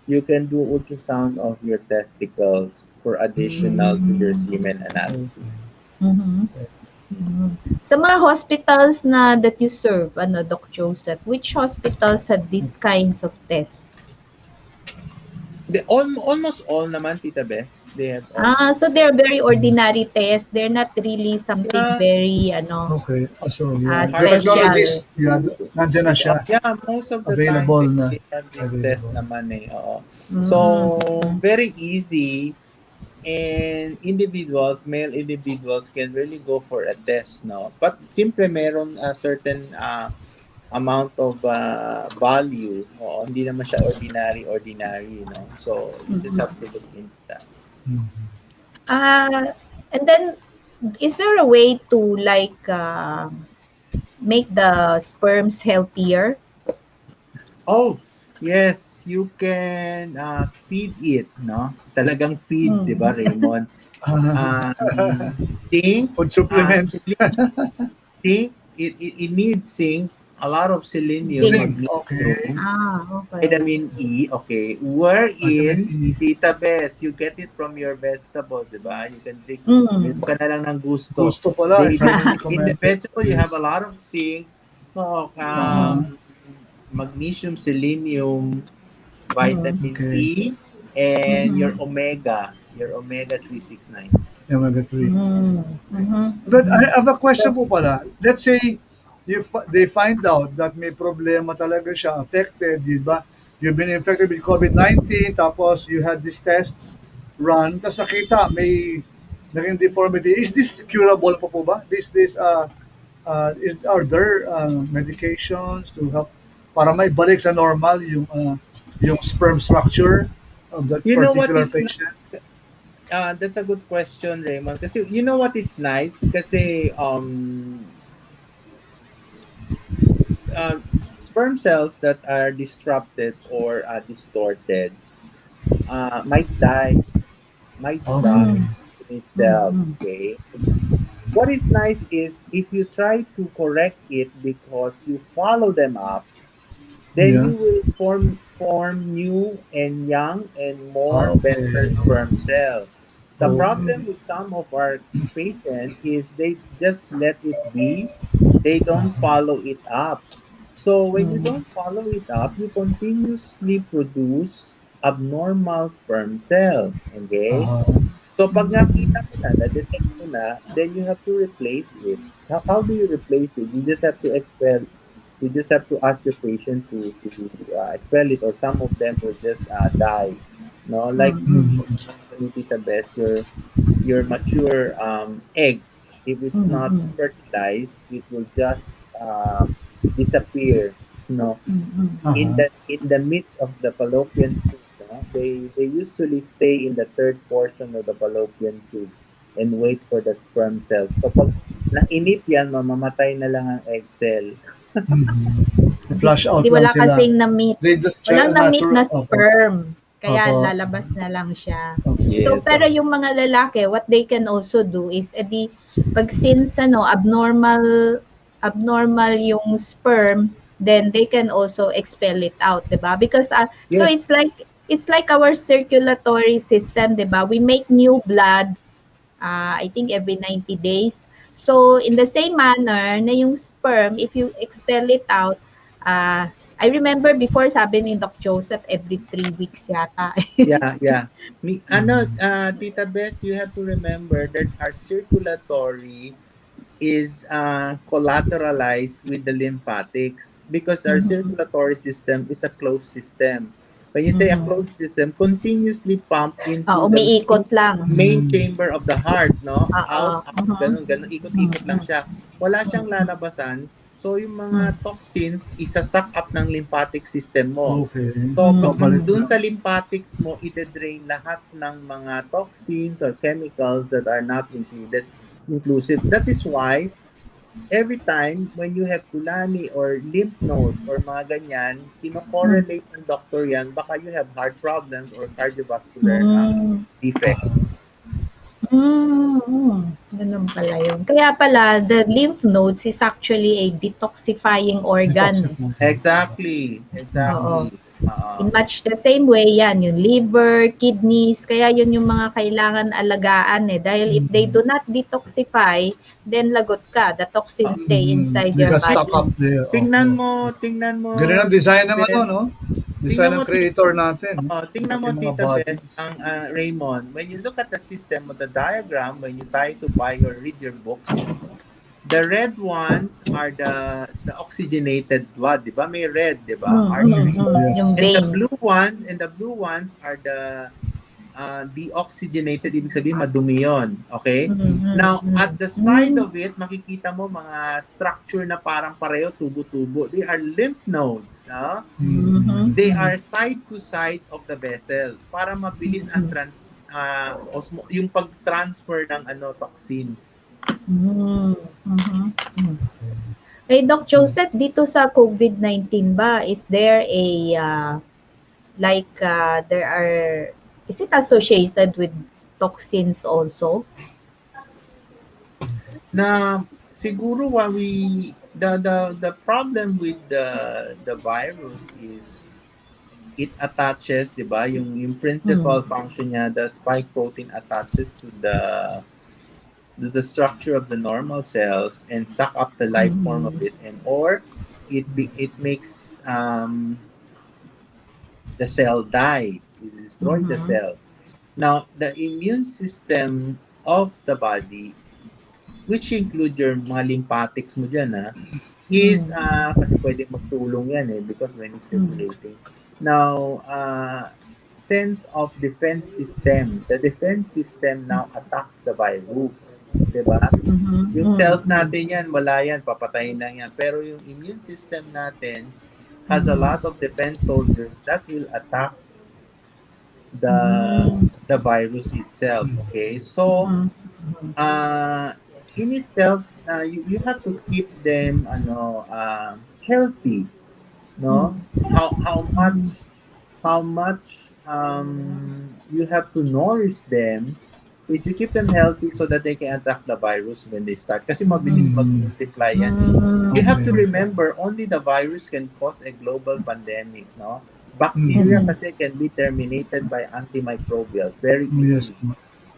Speaker 3: you can do ultrasound of your testicles for additional to your semen analysis.
Speaker 2: Mm-hmm. Mm. Sa mga hospitals na that you serve, Doc Joseph, which hospitals have these kinds of tests?
Speaker 3: Almost all naman, Tita Beth. They have all.
Speaker 2: So they're very ordinary tests. They're not really something very,
Speaker 1: Okay. So, the
Speaker 2: special.
Speaker 1: technologies, nandyan na siya.
Speaker 3: Yeah, most of the
Speaker 1: Available
Speaker 3: time
Speaker 1: na.
Speaker 3: they have this test naman eh. Oo.
Speaker 2: Mm.
Speaker 3: So, very easy, and male individuals can really go for a test, no? But simple meron a certain amount of value. Oo, hindi naman siya ordinary, no? So, you just have to look into that.
Speaker 2: And then, is there a way to like make the sperms healthier?
Speaker 3: Oh, yes, you can feed it, no? Talagang feed, di ba, Raymond? Zinc,
Speaker 1: Food supplements.
Speaker 3: zinc, it needs zinc, a lot of selenium,
Speaker 1: Zinc,
Speaker 3: magnesium,
Speaker 1: okay.
Speaker 2: Okay.
Speaker 3: vitamin E, okay. Wherein, Tita Betz, you get it from your vegetables, di ba? You can drink, meron ka na lang ng gusto.
Speaker 1: Gusto pala.
Speaker 3: In the vegetable, you have a lot of zinc, magnesium, selenium, vitamin E, and your omega 369.
Speaker 1: Omega-3. But I have a question po pala. Let's say they find out that may problema talaga siya, affected, di ba? You've been infected with Covid-19, tapos you had these tests run, tapos nakita may naging deformity. Is this curable po ba? Are there medications to help para may balik sa normal yung sperm structure of that particular patient?
Speaker 3: That's a good question, Raymond. Kasi you know what is nice? Kasi sperm cells that are disrupted or distorted might die in itself. Okay. What is nice is if you try to correct it because you follow them up, then you will form new and young and more better sperm cells. The problem with some of our patients is they just let it be. They don't follow it up. So when you don't follow it up, you continuously produce abnormal sperm cell. Okay? So pag nakita mo na, na-detect mo na, then you have to replace it. So how do you replace it? You just have to expel. You just have to ask your patient to expel it, or some of them will just die. No, like Tita Beth, your mature egg, if it's not fertilized, it will just disappear. No, in the midst of the fallopian tube, no? They usually stay in the third portion of the fallopian tube and wait for the sperm cells. So pag nainip yan, mamamatay na lang ang egg cell.
Speaker 1: Flush out
Speaker 2: Hindi
Speaker 1: lang
Speaker 2: wala
Speaker 1: sila.
Speaker 2: kasing na-meet. Walang na-meet na sperm. Kaya
Speaker 1: Opo.
Speaker 2: lalabas na lang siya.
Speaker 3: Yes.
Speaker 2: So pero yung mga lalaki, what they can also do is pag since abnormal yung sperm, then they can also expel it out, 'di ba? Because so it's like our circulatory system, 'di ba? We make new blood I think every 90 days. So in the same manner na yung sperm, if you expel it out, I remember before sabi ni Doc Joseph every 3 weeks yata.
Speaker 3: Yeah. Tita Bess, you have to remember that our circulatory is collateralized with the lymphatics because our circulatory system is a closed system. When you say a closed system, continuously pump into
Speaker 2: umiikot lang.
Speaker 3: Main chamber of the heart, no? Out, ganun, ikot-ikot lang siya. Wala siyang lalabasan. So, yung mga toxins, isa-suck up ng lymphatic system mo.
Speaker 1: Okay.
Speaker 3: So, dun sa lymphatics mo, ite-drain lahat ng mga toxins or chemicals that are not inclusive. That is why every time when you have kulani or lymph nodes or mga ganyan, kino-correlate ng doctor yan, baka you have heart problems or cardiovascular
Speaker 2: Hmm.
Speaker 3: defect.
Speaker 2: Ganun pala yun. Kaya pala, the lymph nodes is actually a detoxifying organ.
Speaker 3: Exactly.
Speaker 2: Oo.
Speaker 3: Exactly.
Speaker 2: In much the same way, yan, yung liver, kidneys, kaya yun yung mga kailangan alagaan eh. Dahil if they do not detoxify, then lagot ka. The toxins stay inside
Speaker 1: You
Speaker 2: your
Speaker 1: can stock
Speaker 2: body.
Speaker 1: up there.
Speaker 3: Tingnan mo,
Speaker 1: Ganun ang design ng ano,
Speaker 3: Bes.
Speaker 1: no? Design
Speaker 3: Tingnan
Speaker 1: ng
Speaker 3: mo,
Speaker 1: creator natin.
Speaker 3: tingnan
Speaker 1: Pati
Speaker 3: mo,
Speaker 1: mga
Speaker 3: Tita Bess,
Speaker 1: bodies.
Speaker 3: ang Raymond, when you look at the system of the diagram, when you try to buy or read your books, the red ones are the oxygenated blood, di ba? May red, di ba? Artery.
Speaker 1: Yes.
Speaker 2: Yung
Speaker 3: And the
Speaker 2: veins.
Speaker 3: blue ones are the deoxygenated, ibig sabihin madumi yun. Okay? Now, at the side of it, makikita mo mga structure na parang pareho, tubo-tubo. They are lymph nodes. They are side to side of the vessel para mabilis ang yung pag-transfer ng toxins.
Speaker 2: Hey, Doc Joseph, dito sa COVID-19 ba, is there a, there are, is it associated with toxins also?
Speaker 3: Na siguro the problem with the virus is it attaches, 'di ba? Yung principal function niya, the spike protein attaches to the structure of the normal cells and suck up the life form of it, and or it makes the cell die, it destroy the cell. Now, the immune system of the body, which include your mga lymphatics mo dyan, is, kasi pwede magtulong yan because when it's circulating. Now, sense of defense system. The defense system now attacks the virus. Diba? Yung cells natin yan, wala yan, papatayin lang yan. Pero yung immune system natin has a lot of defense soldiers that will attack the virus itself. Okay? So, in itself, you have to keep them healthy. No? How much you have to nourish them is to keep them healthy so that they can attack the virus when they start. Kasi mabilis mag-multiply yan. You have to remember, only the virus can cause a global pandemic. No? Bacteria kasi can be terminated by antimicrobials very easily.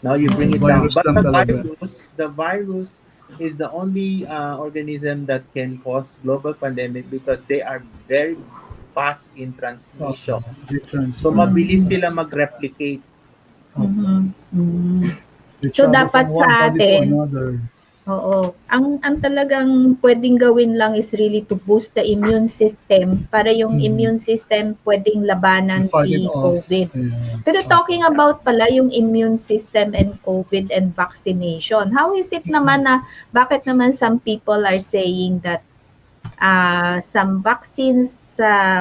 Speaker 3: Now you bring it down. But the virus is the only organism that can cause global pandemic because they are very fast in transmission. So mabilis sila mag-replicate.
Speaker 2: So dapat sa atin, ang talagang pwedeng gawin lang is really to boost the immune system para yung immune system pwedeng labanan si COVID. Pero talking about pala yung immune system and COVID and vaccination, how is it naman na bakit naman some people are saying that some vaccines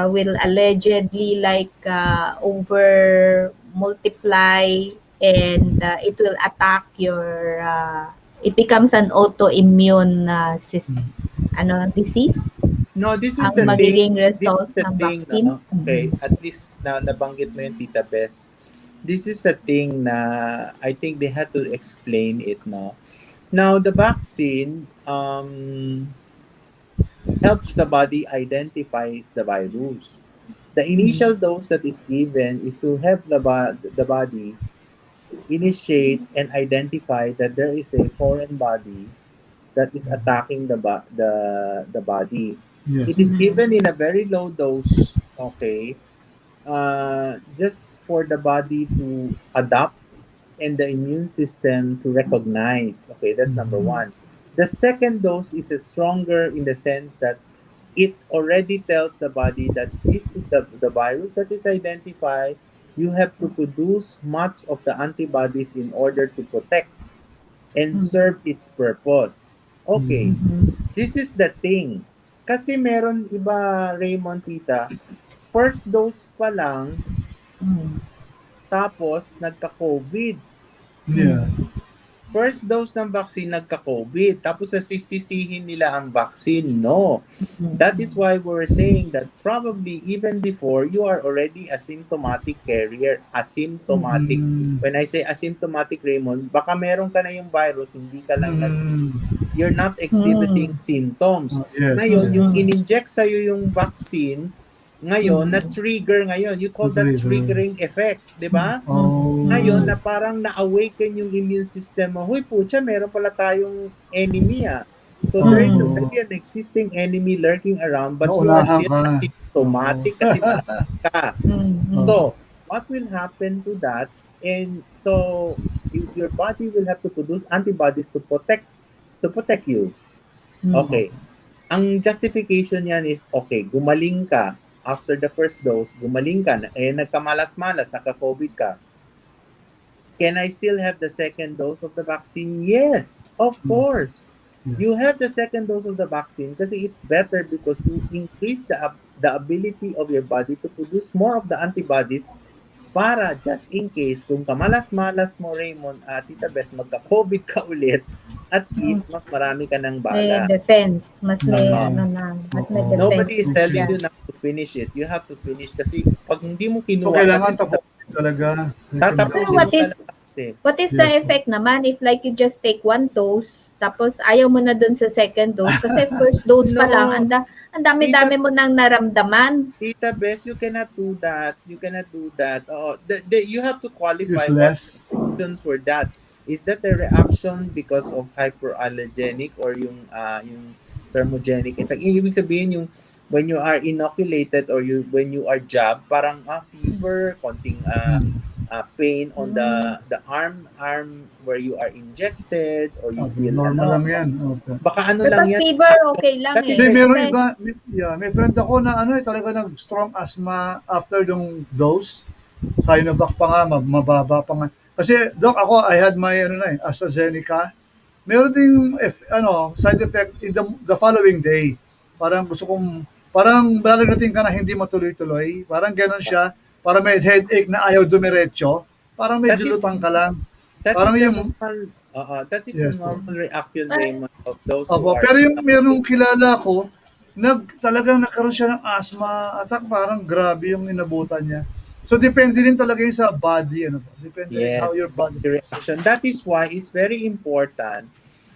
Speaker 2: will allegedly over multiply and it will attack your it becomes an autoimmune disease?
Speaker 3: No, this is
Speaker 2: ang
Speaker 3: the
Speaker 2: magiging
Speaker 3: thing.
Speaker 2: result
Speaker 3: This is the
Speaker 2: ng
Speaker 3: thing.
Speaker 2: vaccine.
Speaker 3: Okay, at least nabanggit mo yung Tita Bess. This is a thing na I think they had to explain it now. Now, the vaccine helps the body identifies the virus. The initial dose that is given is to help the body initiate and identify that there is a foreign body that is attacking the body. It is given in a very low dose, okay, just for the body to adapt and the immune system to recognize. Okay, that's number one. The second dose is stronger in the sense that it already tells the body that this is the virus that is identified. You have to produce much of the antibodies in order to protect and serve its purpose. Okay, this is the thing. Kasi meron iba, Raymond, Tita, first dose pa lang, tapos nagka-COVID.
Speaker 1: Yeah.
Speaker 3: first dose ng vaccine nagka-COVID, tapos nasisisihin nila ang vaccine. No. That is why we're saying that probably even before, you are already asymptomatic carrier. Asymptomatic.
Speaker 1: Mm.
Speaker 3: When I say asymptomatic, Raymond, baka meron ka na yung virus, hindi ka lang you're not exhibiting symptoms.
Speaker 1: Yes,
Speaker 3: Ngayon, yung
Speaker 1: yes.
Speaker 3: in-inject sa'yo yung vaccine, ngayon, na-trigger ngayon. You call that triggering effect, di ba?
Speaker 1: Oh.
Speaker 3: Ngayon, na parang na-awaken yung immune system mo. Huy, pucha, meron pala tayong enemy So there is already an existing enemy lurking around, but you are
Speaker 1: Naunahan
Speaker 3: still
Speaker 1: ka.
Speaker 3: asymptomatic kasi malaki ka. So, what will happen to that? And so, your body will have to produce antibodies to protect you. Okay. Ang justification yan is, okay, gumaling ka after the first dose, gumaling ka, nagkamalas-malas, naka-COVID ka. Can I still have the second dose of the vaccine? Yes, of course. Yes. You have the second dose of the vaccine kasi it's better because you increase the ability of your body to produce more of the antibodies para just in case kung kamalas-malas mo, Raymond, Tita Betz, magka-COVID ka ulit, at least mas marami ka ng bala.
Speaker 2: May defense. Mas may mas may defense.
Speaker 3: Nobody is telling you not to finish it. You have to finish kasi pag hindi mo kinuha,
Speaker 1: so kailangan tapusin talaga.
Speaker 3: Tatapusin mo
Speaker 2: What is the effect naman if like you just take one dose tapos ayaw mo na dun sa second dose kasi first dose pa lang ang dami-dami mo nang naramdaman.
Speaker 3: Tita Betz, you cannot do that. You cannot do that. You have to qualify
Speaker 1: what
Speaker 3: reasons for that. Is that a reaction because of hyperallergenic or yung thermogenic effect? Ibig sabihin yung when you are inoculated or when you are jabbed, parang fever, konting pain on the arm where you are injected or you feel
Speaker 1: normal lang yan. Okay.
Speaker 3: Baka lang yan.
Speaker 2: Fever okay lang
Speaker 1: Meron iba, may friend ako na talaga nag-strong asthma after yung dose. Sinovac pa nga, mababa pa nga. Kasi doc, ako I had my AstraZeneca. Meron ding side effect in the following day. Parang parang lalagnatin ka na hindi matuloy-tuloy. Parang gano'n siya. Parang may headache na ayaw dumiretso. Parang medyo lutang ka lang. Parang yung
Speaker 3: that is the normal reaction, Raymond, of those
Speaker 1: pero yung merong kilala ko, talagang nagkaroon siya ng asthma attack. Parang grabe yung inabutan niya. So depende din talaga yun sa body. Depende rin how your body
Speaker 3: reaction. That is why it's very important.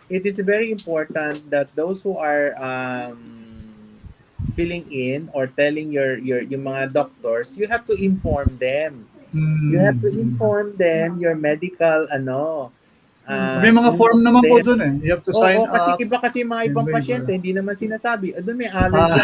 Speaker 3: It is very important that those who are filling in or telling your mga doctors, you have to inform them. You have to inform them your medical
Speaker 1: may mga form naman po doon You have to sign
Speaker 3: up.
Speaker 1: Kasi
Speaker 3: iba kasi mga ibang pasyente hindi naman sinasabi. Doon may allergy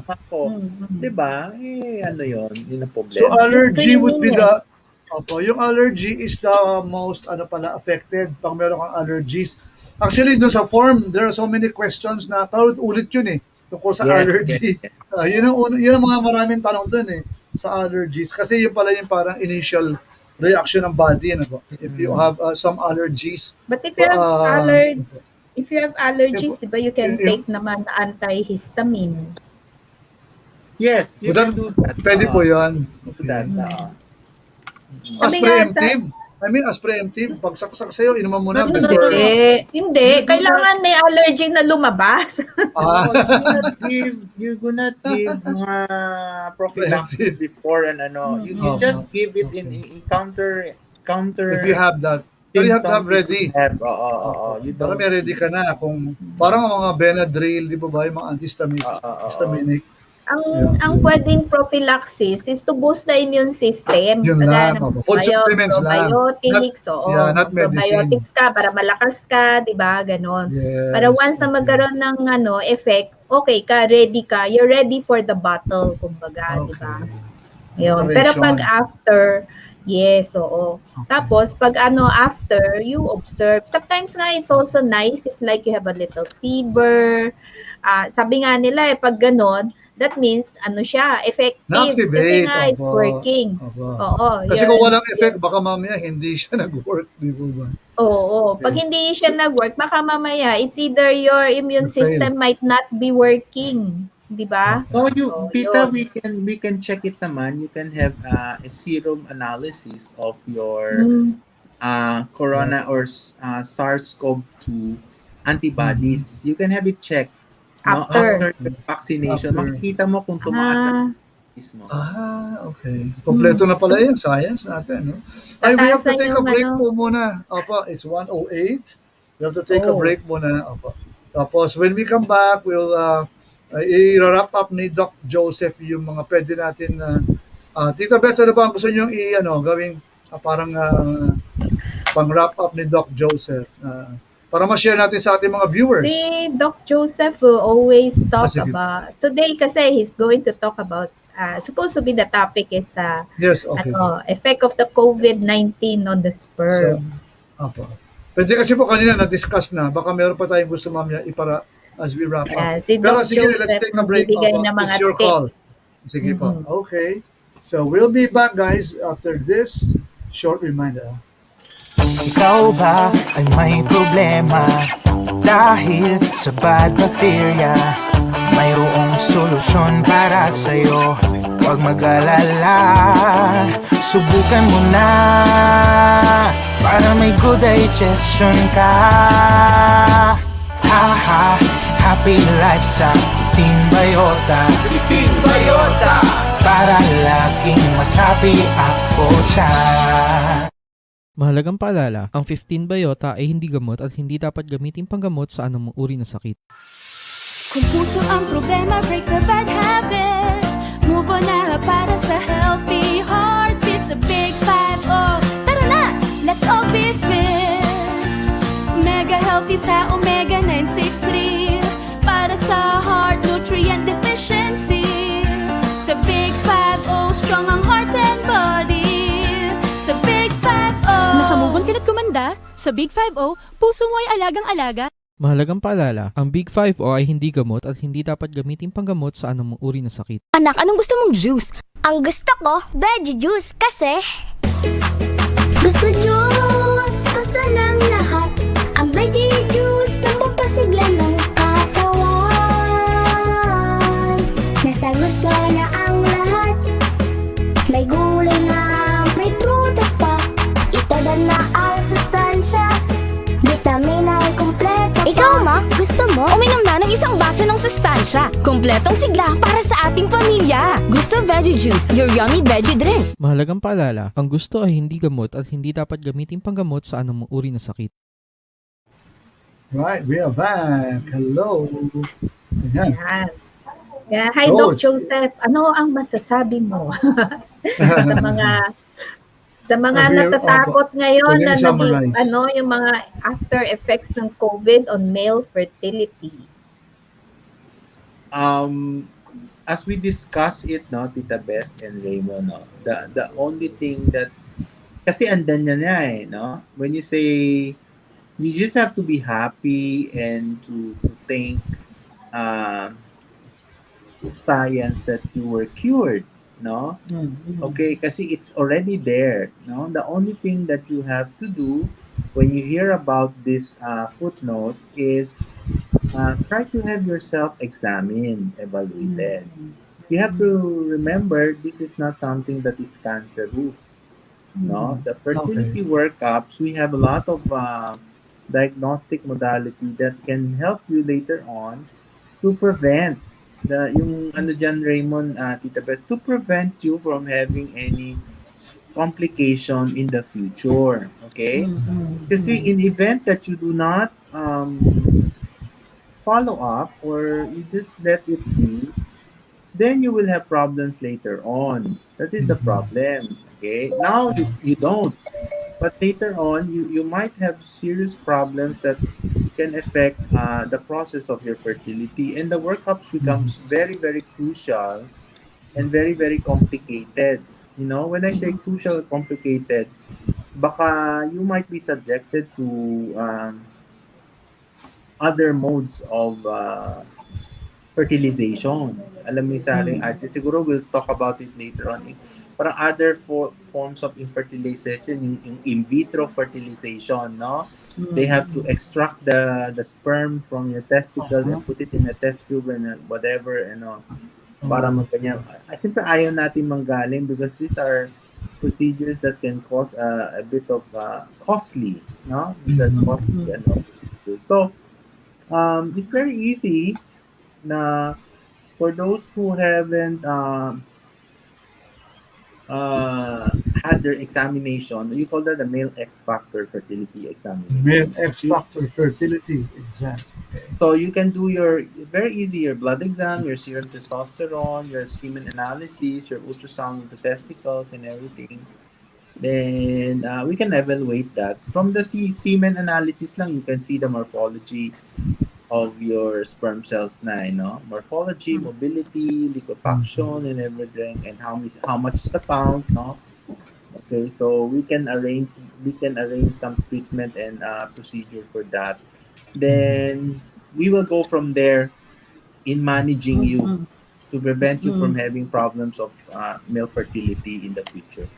Speaker 3: ako. 'Di ba? Yun ang problema.
Speaker 1: So allergy would be yung allergy is the most affected pag meron kang allergies. Actually doon sa form, there are so many questions na ulit yun tungkol sa allergy. Yun ang mga maraming tanong doon sa allergies. Kasi yun pala yung parang initial reaction ng body. If you have some allergies.
Speaker 2: But if you have allergies, diba, you can take naman antihistamine.
Speaker 3: Yes, you can do that.
Speaker 1: Pwede po yun. As preemptive. As preemptive, pag saksak sa'yo, inuman mo na before.
Speaker 2: Hindi. Kailangan may allergy na lumabas.
Speaker 3: You do not give mga prophylaxis before and You just give it in counter.
Speaker 1: If you have that. Pero you have to have ready. Para may ready ka na. Parang mga Benadryl, di ba yung mga antihistaminic.
Speaker 2: Ang pwedeng prophylaxis is to boost the immune system.
Speaker 1: Yun lang. Food supplements lang.
Speaker 2: Probiotics,
Speaker 1: not medicine.
Speaker 2: Probiotics ka para malakas ka, di ba? Ganon.
Speaker 1: Yes,
Speaker 2: para once na magkaroon ng effect, okay ka, ready ka, you're ready for the battle, kumbaga, di ba? Yun. Pero pag after, yes, oo. Tapos, pag after, you observe. Sometimes nga, it's also nice if like you have a little fever. Sabi nga nila, pag ganon, that means, siya, effective.
Speaker 1: Na-activate.
Speaker 2: Kasi nga, it's working. Oo.
Speaker 1: Kasi kung walang effect, baka mamaya hindi siya nag-work. Di ba?
Speaker 2: Oo. Pag hindi siya nag-work, baka mamaya, it's either your immune system might not be working. Di ba?
Speaker 3: Tita, we can check it naman. You can have a serum analysis of your corona or SARS-CoV-2 antibodies. You can have it checked, no?
Speaker 2: After.
Speaker 3: After the vaccination,
Speaker 1: After.
Speaker 3: makikita mo kung tumaas na
Speaker 2: Ah,
Speaker 3: antibodies mo.
Speaker 1: Okay. Kompleto na pala yung science natin, no? Ay, we have to
Speaker 2: tataasan
Speaker 1: take a
Speaker 2: yung
Speaker 1: break
Speaker 2: ano.
Speaker 1: po muna. Opo, it's 1:08. We have to take a
Speaker 2: Oh.
Speaker 1: break muna. Opo. Tapos, when we come back, we'll i-wrap up ni Doc Joseph yung mga pwede natin na Tita Betz, ano ba ang gusto nyo gawing parang pang-wrap up ni Doc Joseph? Para ma-share natin sa ating mga viewers.
Speaker 2: Si Doc Joseph will always talk
Speaker 1: sige.
Speaker 2: about, today kasi he's going to talk about, supposed to be the topic is
Speaker 1: Yes, okay.
Speaker 2: effect of the COVID-19 on the sperm.
Speaker 1: Opo. Pwede kasi po kanina na-discuss na. Baka meron pa tayong gusto mamaya ipara as we wrap up.
Speaker 2: Si
Speaker 1: Pero
Speaker 2: Doc
Speaker 1: sige,
Speaker 2: Joseph
Speaker 1: let's take a break.
Speaker 2: magbibigay
Speaker 1: Opo,
Speaker 2: ng mga
Speaker 1: it's your
Speaker 2: tips.
Speaker 1: call. Sige po. Okay. So we'll be back, guys, after this short reminder.
Speaker 4: Ikaw ba ay may problema dahil sa bad bacteria? Mayroong solusyon para sa'yo, huwag mag-alala. Subukan mo na para may good digestion ka. Happy life sa Biota. Para laging mas happy ako dyan.
Speaker 5: Mahalagang paalala, ang 15 Biota ay hindi gamot at hindi dapat gamitin panggamot sa anumang uri ng sakit.
Speaker 6: Kung puso ang problema, break the bad habit. Move on na para sa healthy heart. It's a big 5-0. Tara na, let's all be fit. Mega healthy sa Omega 963. Para sa heart nutrient deficiency. Sa big 5-0, strong ang heart and body. Sa big 5-0.
Speaker 7: Nakamove on ka na't kumanda? Sa Big 5-0, puso mo ay alagang-alaga.
Speaker 5: Mahalagang paalala, ang Big 5 o ay hindi gamot at hindi dapat gamitin panggamot sa anumang uri ng sakit.
Speaker 7: Anak, anong gusto mong juice?
Speaker 8: Ang gusto ko, veggie juice kasi gusto juice, gusto ng lahat. Ang veggie juice na papasigla ng katawan. Nasa gusto na ang lahat. May gulay na, may prutas pa. Ito na ang sustansya. Vitamin ay kumpleto. Ikaw ma, gusto mo?
Speaker 7: Uminom na ng isang baso ng sustansya. Kompletong sigla para sa ating pamilya. Gusto veggie juice, your yummy veggie drink.
Speaker 5: Mahalagang paalala, ang gusto ay hindi gamot at hindi dapat gamitin panggamot sa anumang uri ng sakit.
Speaker 1: Right, we are back. Hello. Ayan.
Speaker 2: Yan. Yeah. Hi, Doc Joseph. Ano ang masasabi mo sa mga natatakot ngayon na naging, yung mga after effects ng COVID on male fertility?
Speaker 3: As we discuss it, no, Tita Betz and Raymond, no, the only thing that, kasi andan niya no? When you say, you just have to be happy and to thank science that you were cured, no? Okay, kasi it's already there, no? The only thing that you have to do when you hear about these footnotes is try to have yourself examined, evaluated. You have to remember this is not something that is cancerous, no? The fertility workups, we have a lot of diagnostic modality that can help you later on to prevent yung ano dyan, Raymond, Tita Beth, to prevent you from having any complication in the future. Okay? Kasi in event that you do not follow up or you just let it be, then you will have problems later on. That is the problem. Okay? Now you don't. But later on, you might have serious problems that can affect the process of your fertility, and the workups becomes very, very crucial and very, very complicated. You know, when I say crucial and complicated, baka you might be subjected to other modes of fertilization. Alam mo sa ating siguro we'll talk about it later on. Parang other forms of infertilization, yung in vitro fertilization, no? They have to extract the sperm from your testicle and put it in a test tube and whatever, para magkanya. Siyempre ayaw natin manggaling because these are procedures that can cause a bit of costly, no? These are costly procedures. So it's very easy na for those who haven't had their examination, you call that the male X factor fertility
Speaker 1: Male
Speaker 3: examination.
Speaker 1: X factor fertility exam. Okay.
Speaker 3: So you can do it's very easy, your blood exam, your serum testosterone, your semen analysis, your ultrasound of the testicles and everything. Then we can evaluate that. From the semen analysis lang, you can see the morphology of your sperm cells na, morphology, mobility, liquefaction, and everything, and how much is the count, no? Okay, so we can arrange some treatment and procedure for that. Then we will go from there in managing you to prevent you from having problems of male fertility in the future.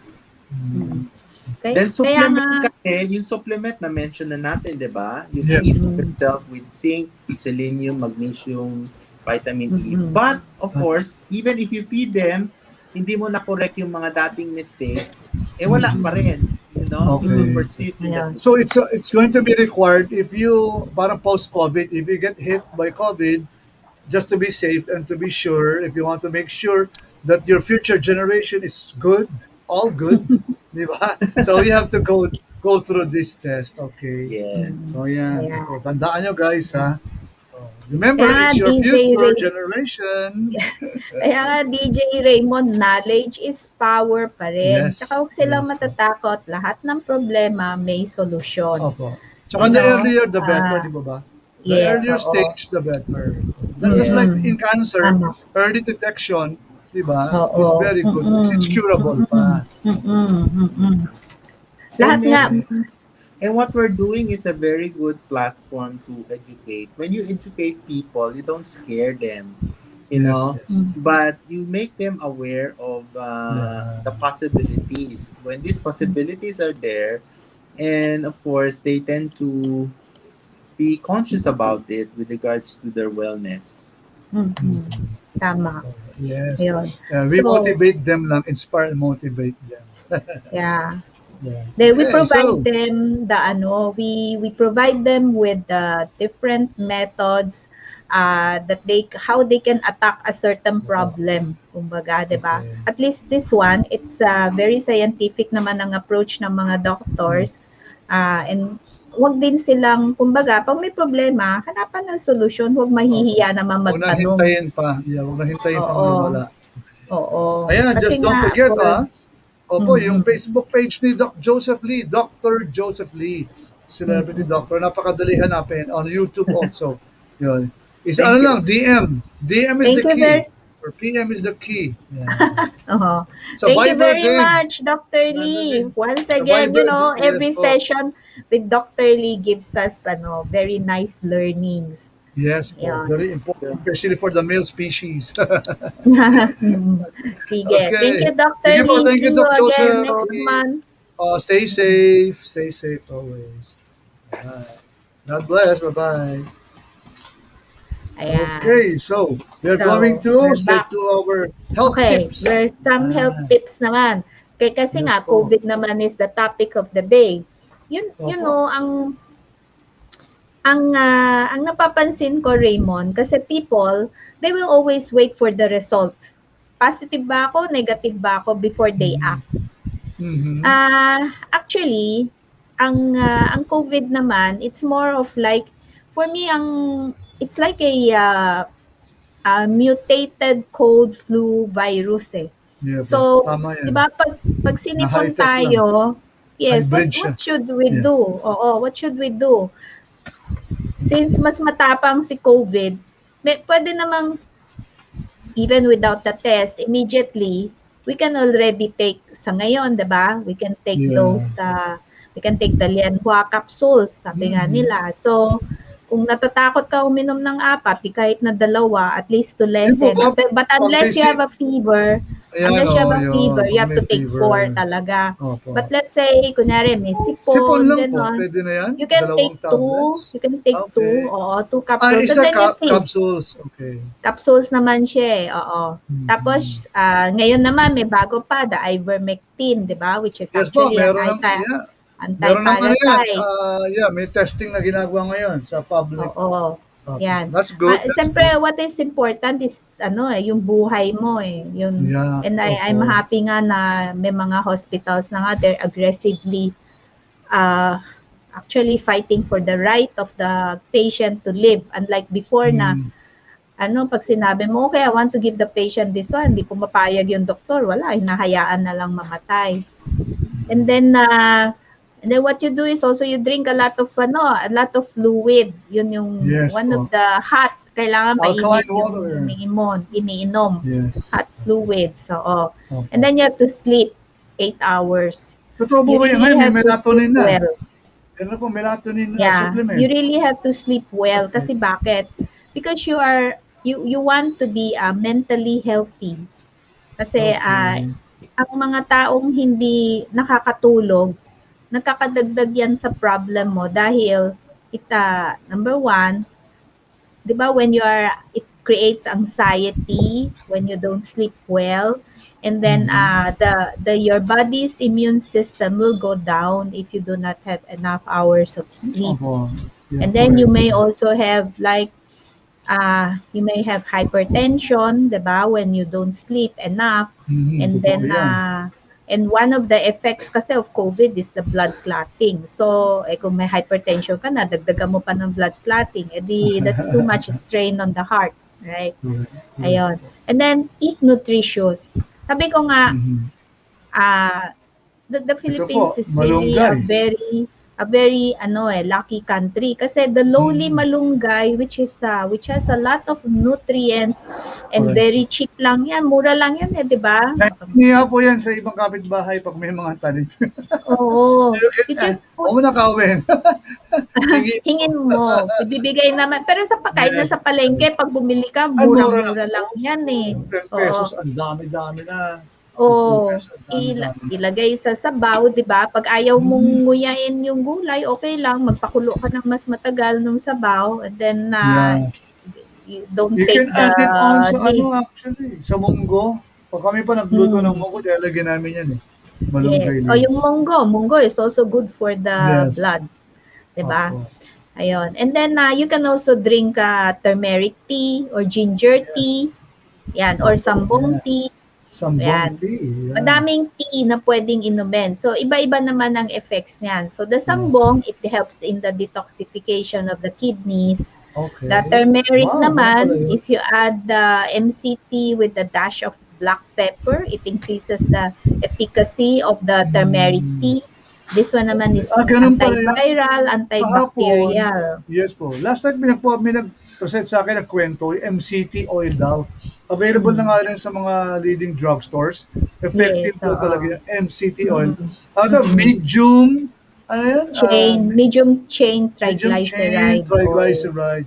Speaker 2: Okay?
Speaker 3: Then
Speaker 2: Kaya nga,
Speaker 3: supplement yung supplement na mention na natin, 'di ba? You
Speaker 1: Yes.
Speaker 3: feed yourself with zinc, selenium, magnesium, vitamin E. But of course, even if you feed them, hindi mo na correct yung mga dating mistake, wala pa rin, It will
Speaker 1: Okay.
Speaker 3: persist in the
Speaker 2: Ayan.
Speaker 1: So it's going to be required if you parang post-COVID, if you get hit by COVID, just to be safe and to be sure, if you want to make sure that your future generation is good, all good, di ba? So you have to go through this test, okay?
Speaker 3: Yes.
Speaker 1: So yan.
Speaker 2: Ayan.
Speaker 1: O, tandaan nyo guys ha. Remember,
Speaker 2: Kaya nga,
Speaker 1: it's your
Speaker 2: DJ
Speaker 1: future
Speaker 2: Ray,
Speaker 1: generation.
Speaker 2: kaya nga DJ Raymond, knowledge is power pa rin.
Speaker 1: Yes.
Speaker 2: Tsaka huwag silang
Speaker 1: Yes po.
Speaker 2: matatakot. Lahat ng problema may solusyon.
Speaker 1: Opo. Tsaka the earlier the better, di ba ba? The
Speaker 2: Yes,
Speaker 1: earlier
Speaker 2: oo.
Speaker 1: stage, the better. That's just like in cancer,
Speaker 2: Tama.
Speaker 1: early detection, di ba,
Speaker 2: Oo.
Speaker 1: is very good. It's curable pa.
Speaker 2: Lahat
Speaker 3: And
Speaker 2: nga,
Speaker 3: And what we're doing is a very good platform to educate. When you educate people, you don't scare them,
Speaker 1: Yes, yes.
Speaker 3: but you make them aware of the possibilities. When these possibilities are there, and of course, they tend to be conscious about it with regards to their wellness.
Speaker 2: tama.
Speaker 1: Yes.
Speaker 2: Ayun.
Speaker 1: We
Speaker 2: So,
Speaker 1: motivate them lang, inspire and motivate them.
Speaker 2: yeah.
Speaker 1: Yeah.
Speaker 2: Then we
Speaker 1: Okay,
Speaker 2: provide
Speaker 1: so,
Speaker 2: them we provide them with different methods that how they can attack a certain problem, kumbaga, 'di ba?
Speaker 1: Okay.
Speaker 2: At least this one, it's very scientific naman ang approach ng mga doctors, and wag din silang, kumbaga, pag may problema, hanapan ng solusyon, huwag mahihiya naman
Speaker 1: huwag nang
Speaker 2: magtanong.
Speaker 1: hintayin pa. Yeah, huwag nang hintayin pa
Speaker 2: Oo.
Speaker 1: may wala.
Speaker 2: Oo.
Speaker 1: Ayan,
Speaker 2: Kasi
Speaker 1: just don't
Speaker 2: nga,
Speaker 1: forget, Opo,
Speaker 2: Mhm.
Speaker 1: yung Facebook page ni Doc Joseph Lee, Dr. Joseph Lee, Celebrity Doctor. Napakadali hanapin on YouTube also. Yun. Is
Speaker 3: Thank
Speaker 1: ano
Speaker 3: you.
Speaker 1: lang, DM. DM is
Speaker 2: Thank
Speaker 1: the
Speaker 2: you
Speaker 1: key.
Speaker 2: very-
Speaker 1: Or PM is the key. Yeah.
Speaker 2: Oo.
Speaker 1: Sa
Speaker 2: Thank you
Speaker 1: Viber
Speaker 2: very
Speaker 1: din.
Speaker 2: much, Dr. Lee.
Speaker 1: din.
Speaker 2: Once
Speaker 1: Sa
Speaker 2: again,
Speaker 1: Viber din,
Speaker 2: every
Speaker 1: yes po.
Speaker 2: session with Dr. Lee gives us very nice learnings.
Speaker 1: Yes po.
Speaker 2: Yan.
Speaker 1: Very important, especially for the male species.
Speaker 2: Sige.
Speaker 1: Okay.
Speaker 2: Thank you, Dr.
Speaker 1: Sige po,
Speaker 2: Lee.
Speaker 1: thank
Speaker 2: See
Speaker 1: you,
Speaker 2: you
Speaker 1: Doc
Speaker 2: again
Speaker 1: Joseph
Speaker 2: next
Speaker 1: Lee.
Speaker 2: month.
Speaker 1: Stay safe. Stay safe always. God bless. Bye-bye.
Speaker 2: Ayan.
Speaker 1: Okay, so we're
Speaker 2: So,
Speaker 1: going
Speaker 2: we're
Speaker 1: to straight
Speaker 2: back.
Speaker 1: to our health
Speaker 2: Okay,
Speaker 1: tips.
Speaker 2: there's some health tips naman. Kasi
Speaker 1: Yes
Speaker 2: nga,
Speaker 1: po.
Speaker 2: COVID naman is the topic of the day. You
Speaker 1: Opo.
Speaker 2: know, ang napapansin ko, Raymond, kasi people, they will always wait for the result. Positive ba ako, negative ba ako before they act.
Speaker 1: Mhm.
Speaker 2: Actually, ang COVID naman, it's more of like, for me, it's like a mutated cold flu virus eh.
Speaker 1: Yeah,
Speaker 2: So,
Speaker 1: tama yan.
Speaker 2: di ba, pag sinipon
Speaker 1: Na-high-tech lang.
Speaker 2: tayo, yes,
Speaker 1: Hybrid siya.
Speaker 2: what should we
Speaker 1: Yeah.
Speaker 2: do? Oo, what should we do? Since mas matapang si COVID, pwede namang, even without the test, immediately, we can already take, sa ngayon, di ba? We can take we can take the Lianhua capsules, sabi nga nila. So, kung natatakot ka uminom ng 4, di kahit na 2, at least to lessen.
Speaker 1: Yun po,
Speaker 2: But unless you have a fever,
Speaker 1: Ayan,
Speaker 2: Unless you have a
Speaker 1: yun.
Speaker 2: fever, you
Speaker 1: Pag
Speaker 2: have
Speaker 1: may
Speaker 2: to take 4
Speaker 1: fever.
Speaker 2: talaga.
Speaker 1: Opo.
Speaker 2: But let's say, kunyari may
Speaker 1: Sipon
Speaker 2: sipon,
Speaker 1: lang po,
Speaker 2: gano'n,
Speaker 1: pwede na yan?
Speaker 2: you can take
Speaker 1: Dalawang
Speaker 2: 2.
Speaker 1: tablets?
Speaker 2: You can take 2,
Speaker 1: Okay.
Speaker 2: oo, 2 capsules.
Speaker 1: Is
Speaker 2: And
Speaker 1: that
Speaker 2: then you feed.
Speaker 1: capsules? Okay.
Speaker 2: Capsules naman siya eh, oo.
Speaker 1: Mhm.
Speaker 2: Tapos, ngayon naman may bago pa, the ivermectin, 'di ba? Which is
Speaker 1: Yes po,
Speaker 2: actually an
Speaker 1: meron ng ano yan,
Speaker 2: anti-parasite.
Speaker 1: may testing na ginagawa ngayon sa public.
Speaker 2: Oo.
Speaker 1: Opo.
Speaker 2: Yan.
Speaker 1: That's good, that's
Speaker 2: Siyempre,
Speaker 1: good.
Speaker 2: what is important is yung buhay mo eh.
Speaker 1: Yeah,
Speaker 2: And I'm
Speaker 1: opo.
Speaker 2: happy nga na may mga hospitals na nga they're aggressively uh, actually fighting for the right of the patient to live. Unlike before na
Speaker 1: Mm.
Speaker 2: pag sinabi mo, okay, I want to give the patient this one, hindi pumapayag yung doktor, wala, hinahayaan na lang mamatay. And then what you do is also you drink a lot of fluid. Yun yung
Speaker 1: Yes
Speaker 2: one
Speaker 1: po.
Speaker 2: of the hot, kailangan mainit
Speaker 1: Alkaline water.
Speaker 2: yung iniinom.
Speaker 1: Yes.
Speaker 2: Hot fluids. So,
Speaker 1: Opo.
Speaker 2: and then you have to sleep 8 hours.
Speaker 1: Totoo po
Speaker 2: You
Speaker 1: ba yun?
Speaker 2: really
Speaker 1: Ngayon, may
Speaker 2: have to
Speaker 1: melatonin
Speaker 2: sleep
Speaker 1: na.
Speaker 2: well.
Speaker 1: Meron po melatonin na
Speaker 2: Yeah,
Speaker 1: supplement.
Speaker 2: you really have to sleep well.
Speaker 1: Okay.
Speaker 2: Kasi bakit? Because you want to be mentally healthy. Kasi
Speaker 1: Okay.
Speaker 2: ang mga taong hindi nakakatulog, nakakadagdag yan sa problem mo dahil number one, 'di ba it creates anxiety when you don't sleep well, and then your body's immune system will go down if you do not have enough hours of sleep.
Speaker 1: Opo. Yeah,
Speaker 2: And then you
Speaker 1: correct.
Speaker 2: may also have you may have hypertension, 'di ba, when you don't sleep enough. And
Speaker 1: Totoo
Speaker 2: then
Speaker 1: yan.
Speaker 2: and one of the effects kasi of COVID is the blood clotting. So, kung may hypertension ka na, dagdagan mo pa ng blood clotting, that's too much strain on the heart, right?
Speaker 1: Correct.
Speaker 2: Ayun. And then eat nutritious. Sabi ko nga,
Speaker 1: Mhm.
Speaker 2: the Philippines
Speaker 1: po,
Speaker 2: is really
Speaker 1: malunggay.
Speaker 2: a very lucky country kasi the lowly
Speaker 1: Mm.
Speaker 2: malunggay which has a lot of nutrients and
Speaker 1: Correct.
Speaker 2: very cheap lang yan, mura lang yan 'di ba?
Speaker 1: Niya po yan sa ibang kapitbahay pag may mga tanim.
Speaker 2: Oo. You just put,
Speaker 1: Huwag mo na kawin.
Speaker 2: hingin mo, ibibigay naman. Pero kahit na
Speaker 1: Yes.
Speaker 2: sa palengke, pag bumili ka,
Speaker 1: Ay, mura
Speaker 2: murang-mura lang
Speaker 1: po.
Speaker 2: yan eh.
Speaker 1: 10 pesos, ang dami-dami na. 10
Speaker 2: Oo.
Speaker 1: pesos, ang dami-dami na.
Speaker 2: Ilagay sa sabaw, di ba? Pag ayaw mong nguyain yung gulay, okay lang, magpakulo ka ng mas matagal ng sabaw, and then
Speaker 1: Yeah.
Speaker 2: you don't
Speaker 1: You
Speaker 2: take
Speaker 1: can add it on sa
Speaker 2: leaves.
Speaker 1: actually, sa munggo. Pag kami pa nagluto ng munggo, nilalagyan namin yan eh. Malunggay
Speaker 2: Yes. O yung
Speaker 1: leaves.
Speaker 2: munggo is also good for the
Speaker 1: Yes.
Speaker 2: blood. Di ba?
Speaker 1: Opo.
Speaker 2: Ayun. And then you can also drink turmeric tea or ginger tea. Yan. Or
Speaker 1: Opo,
Speaker 2: sambong
Speaker 1: yeah.
Speaker 2: tea.
Speaker 1: Sambong
Speaker 2: Ayan.
Speaker 1: tea. Yeah.
Speaker 2: Madaming tea na pwedeng inumin. So, iba-iba naman ang effects niyan. So, the sambong, it helps in the detoxification of the kidneys.
Speaker 1: Okay.
Speaker 2: The turmeric
Speaker 1: Wow,
Speaker 2: naman,
Speaker 1: ano pala yun?
Speaker 2: if you add the MCT with a dash of black pepper, it increases the efficacy of the turmeric tea. This one naman is
Speaker 1: Ganun pala yun.
Speaker 2: antiviral,
Speaker 1: Kahapon,
Speaker 2: antibacterial.
Speaker 1: yes po. Last time may nag-present sa akin nagkwento, yung MCT oil daw. Available na nga rin sa mga leading drugstores. Effective
Speaker 2: Yes,
Speaker 1: po
Speaker 2: oo.
Speaker 1: talaga yung MCT oil.
Speaker 2: Mm.
Speaker 1: Medium, ano yan?
Speaker 2: Medium chain
Speaker 1: Medium chain
Speaker 2: triglyceride oil.
Speaker 1: triglyceride.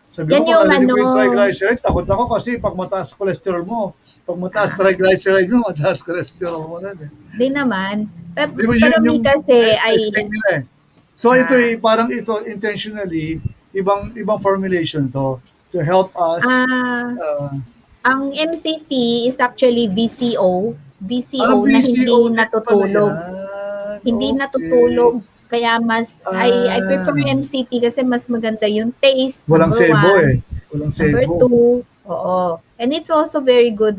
Speaker 1: Sabi
Speaker 2: Yan
Speaker 1: ko,
Speaker 2: yung
Speaker 1: kung narinig ko yung
Speaker 2: ano-
Speaker 1: triglyceride, takot ako kasi pag mataas cholesterol mo, pag mataas triglyceride mo, mataas cholesterol mo na eh.
Speaker 2: Di naman.
Speaker 1: Di ba
Speaker 2: Pero
Speaker 1: yun yung
Speaker 2: kasi ay
Speaker 1: explain nila eh. So ito parang ito intentionally ibang formulation to help us
Speaker 2: ang MCT is actually VCO. VCO
Speaker 1: VCO
Speaker 2: na hindi
Speaker 1: din pala
Speaker 2: natutulog.
Speaker 1: yan.
Speaker 2: Hindi
Speaker 1: Okay.
Speaker 2: natutulog. Kaya I prefer MCT kasi mas maganda yung taste.
Speaker 1: Walang
Speaker 2: number
Speaker 1: sebo
Speaker 2: one.
Speaker 1: eh. Walang
Speaker 2: Number
Speaker 1: sebo.
Speaker 2: 2, oo. And it's also very good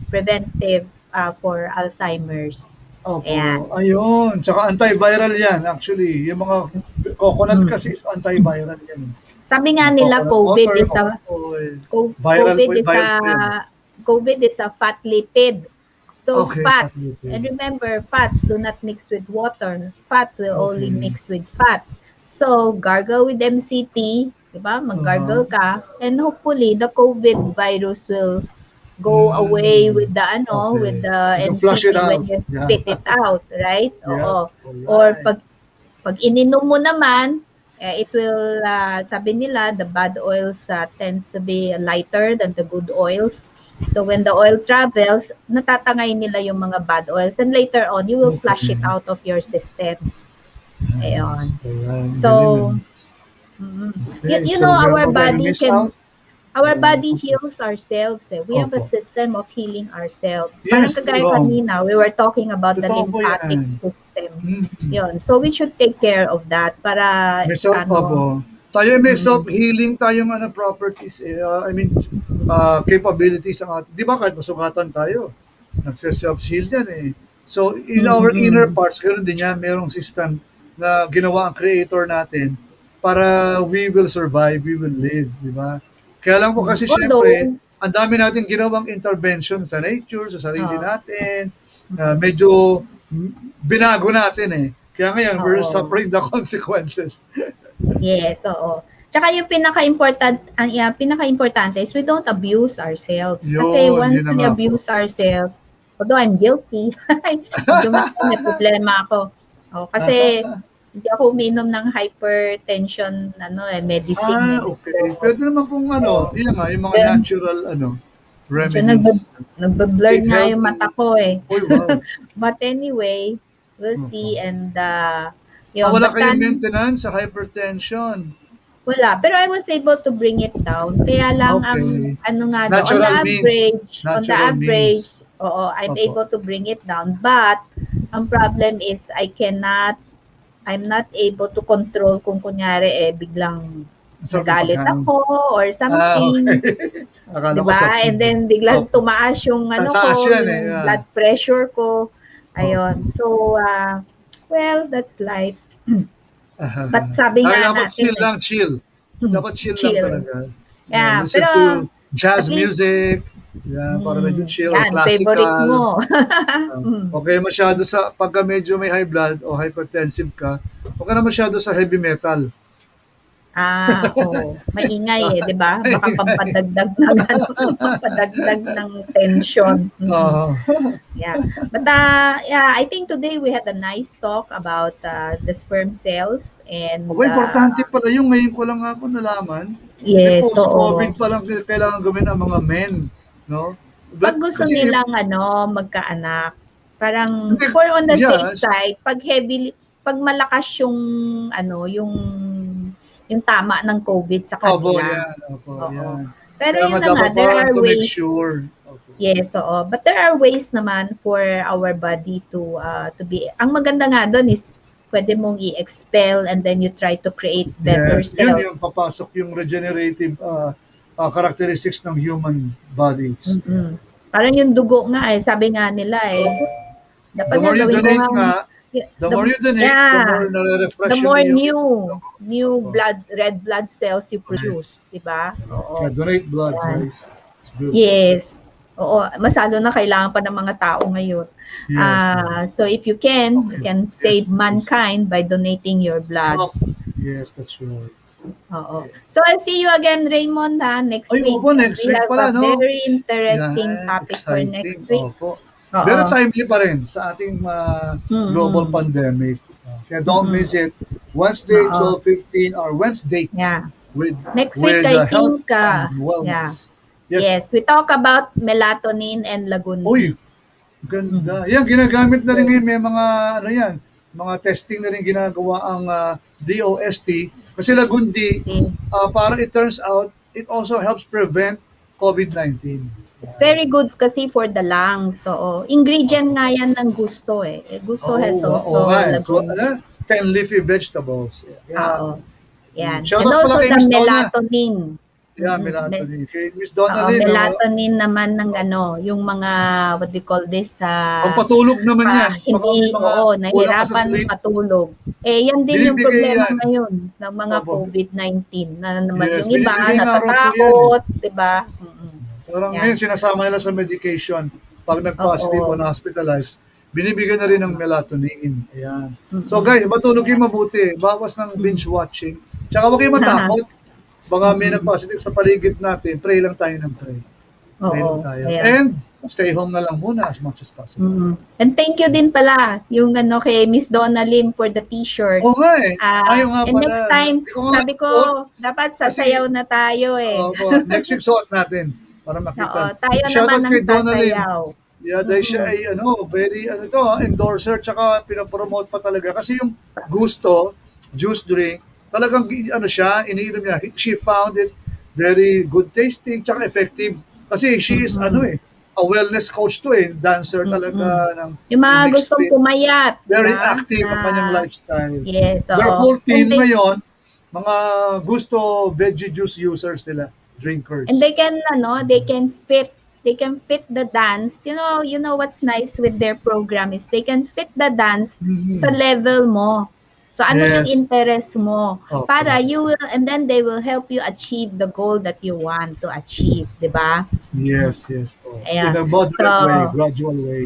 Speaker 2: preventive for Alzheimer's.
Speaker 1: Opo.
Speaker 2: Ayan.
Speaker 1: Ayun. Tsaka antiviral yan actually. Yung mga coconut kasi is antiviral yan.
Speaker 2: Sabi nga nila
Speaker 1: Coconut
Speaker 2: COVID
Speaker 1: water,
Speaker 2: is a
Speaker 1: coconut oil.
Speaker 2: COVID is
Speaker 1: virus po yan.
Speaker 2: COVID is a fat lipid. So
Speaker 1: Okay,
Speaker 2: fat,
Speaker 1: fat lipid.
Speaker 2: and remember, fats do not mix with water. Fat will only
Speaker 1: Okay.
Speaker 2: mix with fat. So gargle with MCT, diba? Mag-gargle ka, and hopefully the COVID virus will go away with the
Speaker 1: Okay.
Speaker 2: with the
Speaker 1: You can flush
Speaker 2: MCT
Speaker 1: it
Speaker 2: when
Speaker 1: out.
Speaker 2: you
Speaker 1: Yeah.
Speaker 2: spit it out, right?
Speaker 1: Yeah.
Speaker 2: Oo.
Speaker 1: Alright.
Speaker 2: Or pag ininom mo naman, it will sabi nila the bad oils tends to be lighter than the good oils. So when the oil travels, natatangay nila yung mga bad oils and later on, you will flush it
Speaker 1: Okay.
Speaker 2: out of your system. Ayun.
Speaker 1: Ayan,
Speaker 2: So,
Speaker 1: galing,
Speaker 2: you,
Speaker 1: okay,
Speaker 2: you
Speaker 1: so
Speaker 2: know,
Speaker 1: meron
Speaker 2: our
Speaker 1: pa tayong
Speaker 2: body
Speaker 1: miss out? Okay.
Speaker 2: heals ourselves. Eh. We have a
Speaker 1: Opo.
Speaker 2: system of healing ourselves. Parang
Speaker 1: Yes,
Speaker 2: kagaya kanina, we were talking about the
Speaker 1: totoo po
Speaker 2: lymphatic
Speaker 1: yan.
Speaker 2: system.
Speaker 1: Mm.
Speaker 2: Yun. So we should take care of that para
Speaker 1: Opo. Tayo may self-healing tayong properties, I mean, capabilities ang ating. Di ba kahit masugatan tayo, nagse-self-heal yan eh. So, in our inner parts, ganoon din yan, merong system na ginawa ang creator natin para we will survive, we will live, di ba? Kaya lang po kasi syempre,
Speaker 2: Although,
Speaker 1: ang dami natin ginawang intervention sa nature, sa sarili
Speaker 2: Oo.
Speaker 1: natin, medyo binago natin eh. Kaya ngayon, we're
Speaker 2: Oo.
Speaker 1: suffering the consequences.
Speaker 2: Yes, oo. Tsaka yung pinaka-importante is we don't abuse ourselves. Kasi
Speaker 1: Yun,
Speaker 2: once
Speaker 1: yun na
Speaker 2: we
Speaker 1: nga po.
Speaker 2: abuse ourselves, although I'm guilty, medyo may problema ako. Kasi hindi ako uminom ng hypertension medicine.
Speaker 1: Okay. Pwede naman pong yun nga, yung mga
Speaker 2: Then,
Speaker 1: natural
Speaker 2: medyo
Speaker 1: remedies.
Speaker 2: nagbe-blur
Speaker 1: Eat
Speaker 2: nga yung
Speaker 1: healthy.
Speaker 2: mata ko eh.
Speaker 1: Uy, wow.
Speaker 2: But anyway, we'll see and
Speaker 1: Wala
Speaker 2: but
Speaker 1: kayong maintenance sa hypertension.
Speaker 2: wala. Pero I was able to bring it down. Kaya lang
Speaker 1: Okay.
Speaker 2: on
Speaker 1: Natural
Speaker 2: the
Speaker 1: means.
Speaker 2: average, oo, I'm
Speaker 1: Opo.
Speaker 2: able to bring it down. But ang problem is I'm not able to control kung kunyari biglang nagalit
Speaker 1: Pagkain.
Speaker 2: ako or something.
Speaker 1: Okay. Akala ko
Speaker 2: Diba?
Speaker 1: sa
Speaker 2: And then biglang
Speaker 1: Opo.
Speaker 2: tumaas yung
Speaker 1: Tataas yan eh,
Speaker 2: yung
Speaker 1: yeah.
Speaker 2: blood pressure ko. Ayun. So, well, that's life. But sabi nga
Speaker 1: dapat
Speaker 2: natin,
Speaker 1: chill lang, chill. Dapat chill lang talaga.
Speaker 2: Yeah,
Speaker 1: Listen
Speaker 2: pero
Speaker 1: to jazz
Speaker 2: at least-
Speaker 1: music. Yeah, para medyo chill or
Speaker 2: yan,
Speaker 1: classical.
Speaker 2: favorite mo.
Speaker 1: Okay, masyado pagka medyo may high blood o hypertensive ka, huwag ka na masyado sa heavy metal.
Speaker 2: Oo. Maingay di ba? Baka pampadagdag ng tension. Yeah. But I think today we had a nice talk about the sperm cells and
Speaker 1: Importante pala yung ngayon ko lang ako nalaman.
Speaker 2: yes,
Speaker 1: Post-COVID pa lang kailangan gawin ang mga men, no?
Speaker 2: Pag gusto
Speaker 1: kasi
Speaker 2: nilang magkaanak, parang for on the safe side, pag malakas yung yung tama ng COVID sa kanila.
Speaker 1: Opo, yan.
Speaker 2: Pero
Speaker 1: Kaya
Speaker 2: yun na nga, there are
Speaker 1: to make
Speaker 2: ways.
Speaker 1: sure. Okay.
Speaker 2: Yes, oo. But there are ways naman for our body to be. Ang maganda nga doon is pwede mong i-expel and then you try to create better
Speaker 1: Yes,
Speaker 2: cells.
Speaker 1: yun yung papasok yung regenerative characteristics ng human bodies.
Speaker 2: Parang yung dugo nga sabi nga nila dapat
Speaker 1: The more you
Speaker 2: gawin ko
Speaker 1: donate
Speaker 2: nga,
Speaker 1: the more you donate, the more nare-refresh
Speaker 2: the more
Speaker 1: yung
Speaker 2: new red blood cells you produce, di ba? Oo.
Speaker 1: donate blood, guys. It's good.
Speaker 2: Yes. Oo, masalo na kailangan pa ng mga tao ngayon.
Speaker 1: Yes.
Speaker 2: So if you can save mankind by donating your blood.
Speaker 1: Yes, that's right.
Speaker 2: Oo. So I'll see you again, Raymond, next week.
Speaker 1: Next week pala, no?
Speaker 2: We have a very interesting topic for next week.
Speaker 1: Very timely pa rin sa ating global pandemic. Kaya don't miss it. Wednesday, 12:15 or Wednesday with
Speaker 2: next week, I
Speaker 1: health
Speaker 2: think,
Speaker 1: and wellness.
Speaker 2: Yes, we talk about melatonin and lagundi.
Speaker 1: Uy, ganda. Yan, ginagamit na rin ngayon. May mga, mga testing na rin ginagawa ang DOST. Kasi lagundi, para it turns out, it also helps prevent COVID-19.
Speaker 2: It's very good kasi for the lungs. So, ingredient nga yan ng gusto Gusto has also lagundi.
Speaker 1: 10 leafy vegetables.
Speaker 2: Yan.
Speaker 1: Shout
Speaker 2: And
Speaker 1: out
Speaker 2: also
Speaker 1: pala kay
Speaker 2: the
Speaker 1: Miss Donna.
Speaker 2: melatonin.
Speaker 1: Yeah, melatonin. Kay Miss Donna Lynn.
Speaker 2: Melatonin naman ng yung mga, what do you call this?
Speaker 1: Pagpatulog naman yan.
Speaker 2: Hindi, nahirapan matulog. Yan din yung problema ngayon ng mga COVID-19. Na naman yung iba, natatakot, di ba?
Speaker 1: Parang ngayon, sinasama nila sa medication. Pag nag-positive o na-hospitalize, binibigyan na rin ng melatonin. Ayan. So guys, matulog yung mabuti. Bawas ng binge watching. Tsaka huwag kayong matakot. Baka may nag-positive sa paligid natin. Pray lang tayo ng pray. Pray lang tayo. And stay home na lang muna as much as possible.
Speaker 2: And thank you din pala yung kay Miss Donna Lim for the t-shirt.
Speaker 1: Oo nga Ayaw nga
Speaker 2: and
Speaker 1: pala.
Speaker 2: next time, sabi ko, dapat sasayaw na tayo
Speaker 1: Next week suot natin. para
Speaker 2: Oo,
Speaker 1: makita.
Speaker 2: tayo
Speaker 1: Shoutout
Speaker 2: naman ang
Speaker 1: kay Donna Lim.
Speaker 2: sasayaw.
Speaker 1: Yeah, dahil siya
Speaker 2: Mm.
Speaker 1: ay very endorser tsaka pinapromote pa talaga kasi yung gusto, juice drink, talagang siya, iniinom niya. She found it very good tasting tsaka effective kasi she is
Speaker 2: Mm.
Speaker 1: a wellness coach to dancer
Speaker 2: Mm.
Speaker 1: talaga ng
Speaker 2: Yung mga
Speaker 1: in
Speaker 2: gustong
Speaker 1: extreme,
Speaker 2: pumayat, 'di
Speaker 1: very
Speaker 2: ba?
Speaker 1: active ang kanyang lifestyle.
Speaker 2: Yes,
Speaker 1: Their
Speaker 2: oo.
Speaker 1: whole
Speaker 2: And
Speaker 1: team ngayon, mga gusto veggie juice users sila, drinkers.
Speaker 2: they can fit the dance. You know what's nice with their program is they can fit the dance sa
Speaker 1: Mhm.
Speaker 2: level mo. So ano yung
Speaker 1: Yes.
Speaker 2: interest mo para
Speaker 1: Okay.
Speaker 2: and then they will help you achieve the goal that you want to achieve, 'di ba?
Speaker 1: Yes, yes po. In
Speaker 2: Ayan.
Speaker 1: a moderate way,
Speaker 2: So,
Speaker 1: gradual way.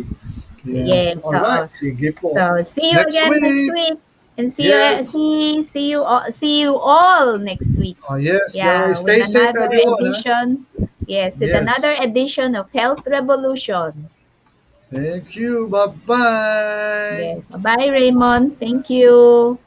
Speaker 1: Yes.
Speaker 2: yes,
Speaker 1: All right.
Speaker 2: oo.
Speaker 1: Sige po.
Speaker 2: So, see you
Speaker 1: Next
Speaker 2: again next
Speaker 1: week.
Speaker 2: week. And
Speaker 1: Yes.
Speaker 2: see you all next week.
Speaker 1: Oh, yes,
Speaker 2: Yeah,
Speaker 1: guys.
Speaker 2: with
Speaker 1: Stay safe,
Speaker 2: another
Speaker 1: everyone.
Speaker 2: edition. Yes, with
Speaker 1: Yes.
Speaker 2: another edition of Health Revolution.
Speaker 1: Thank you. Bye-bye.
Speaker 2: Yes. Bye, Raymond. Thank you.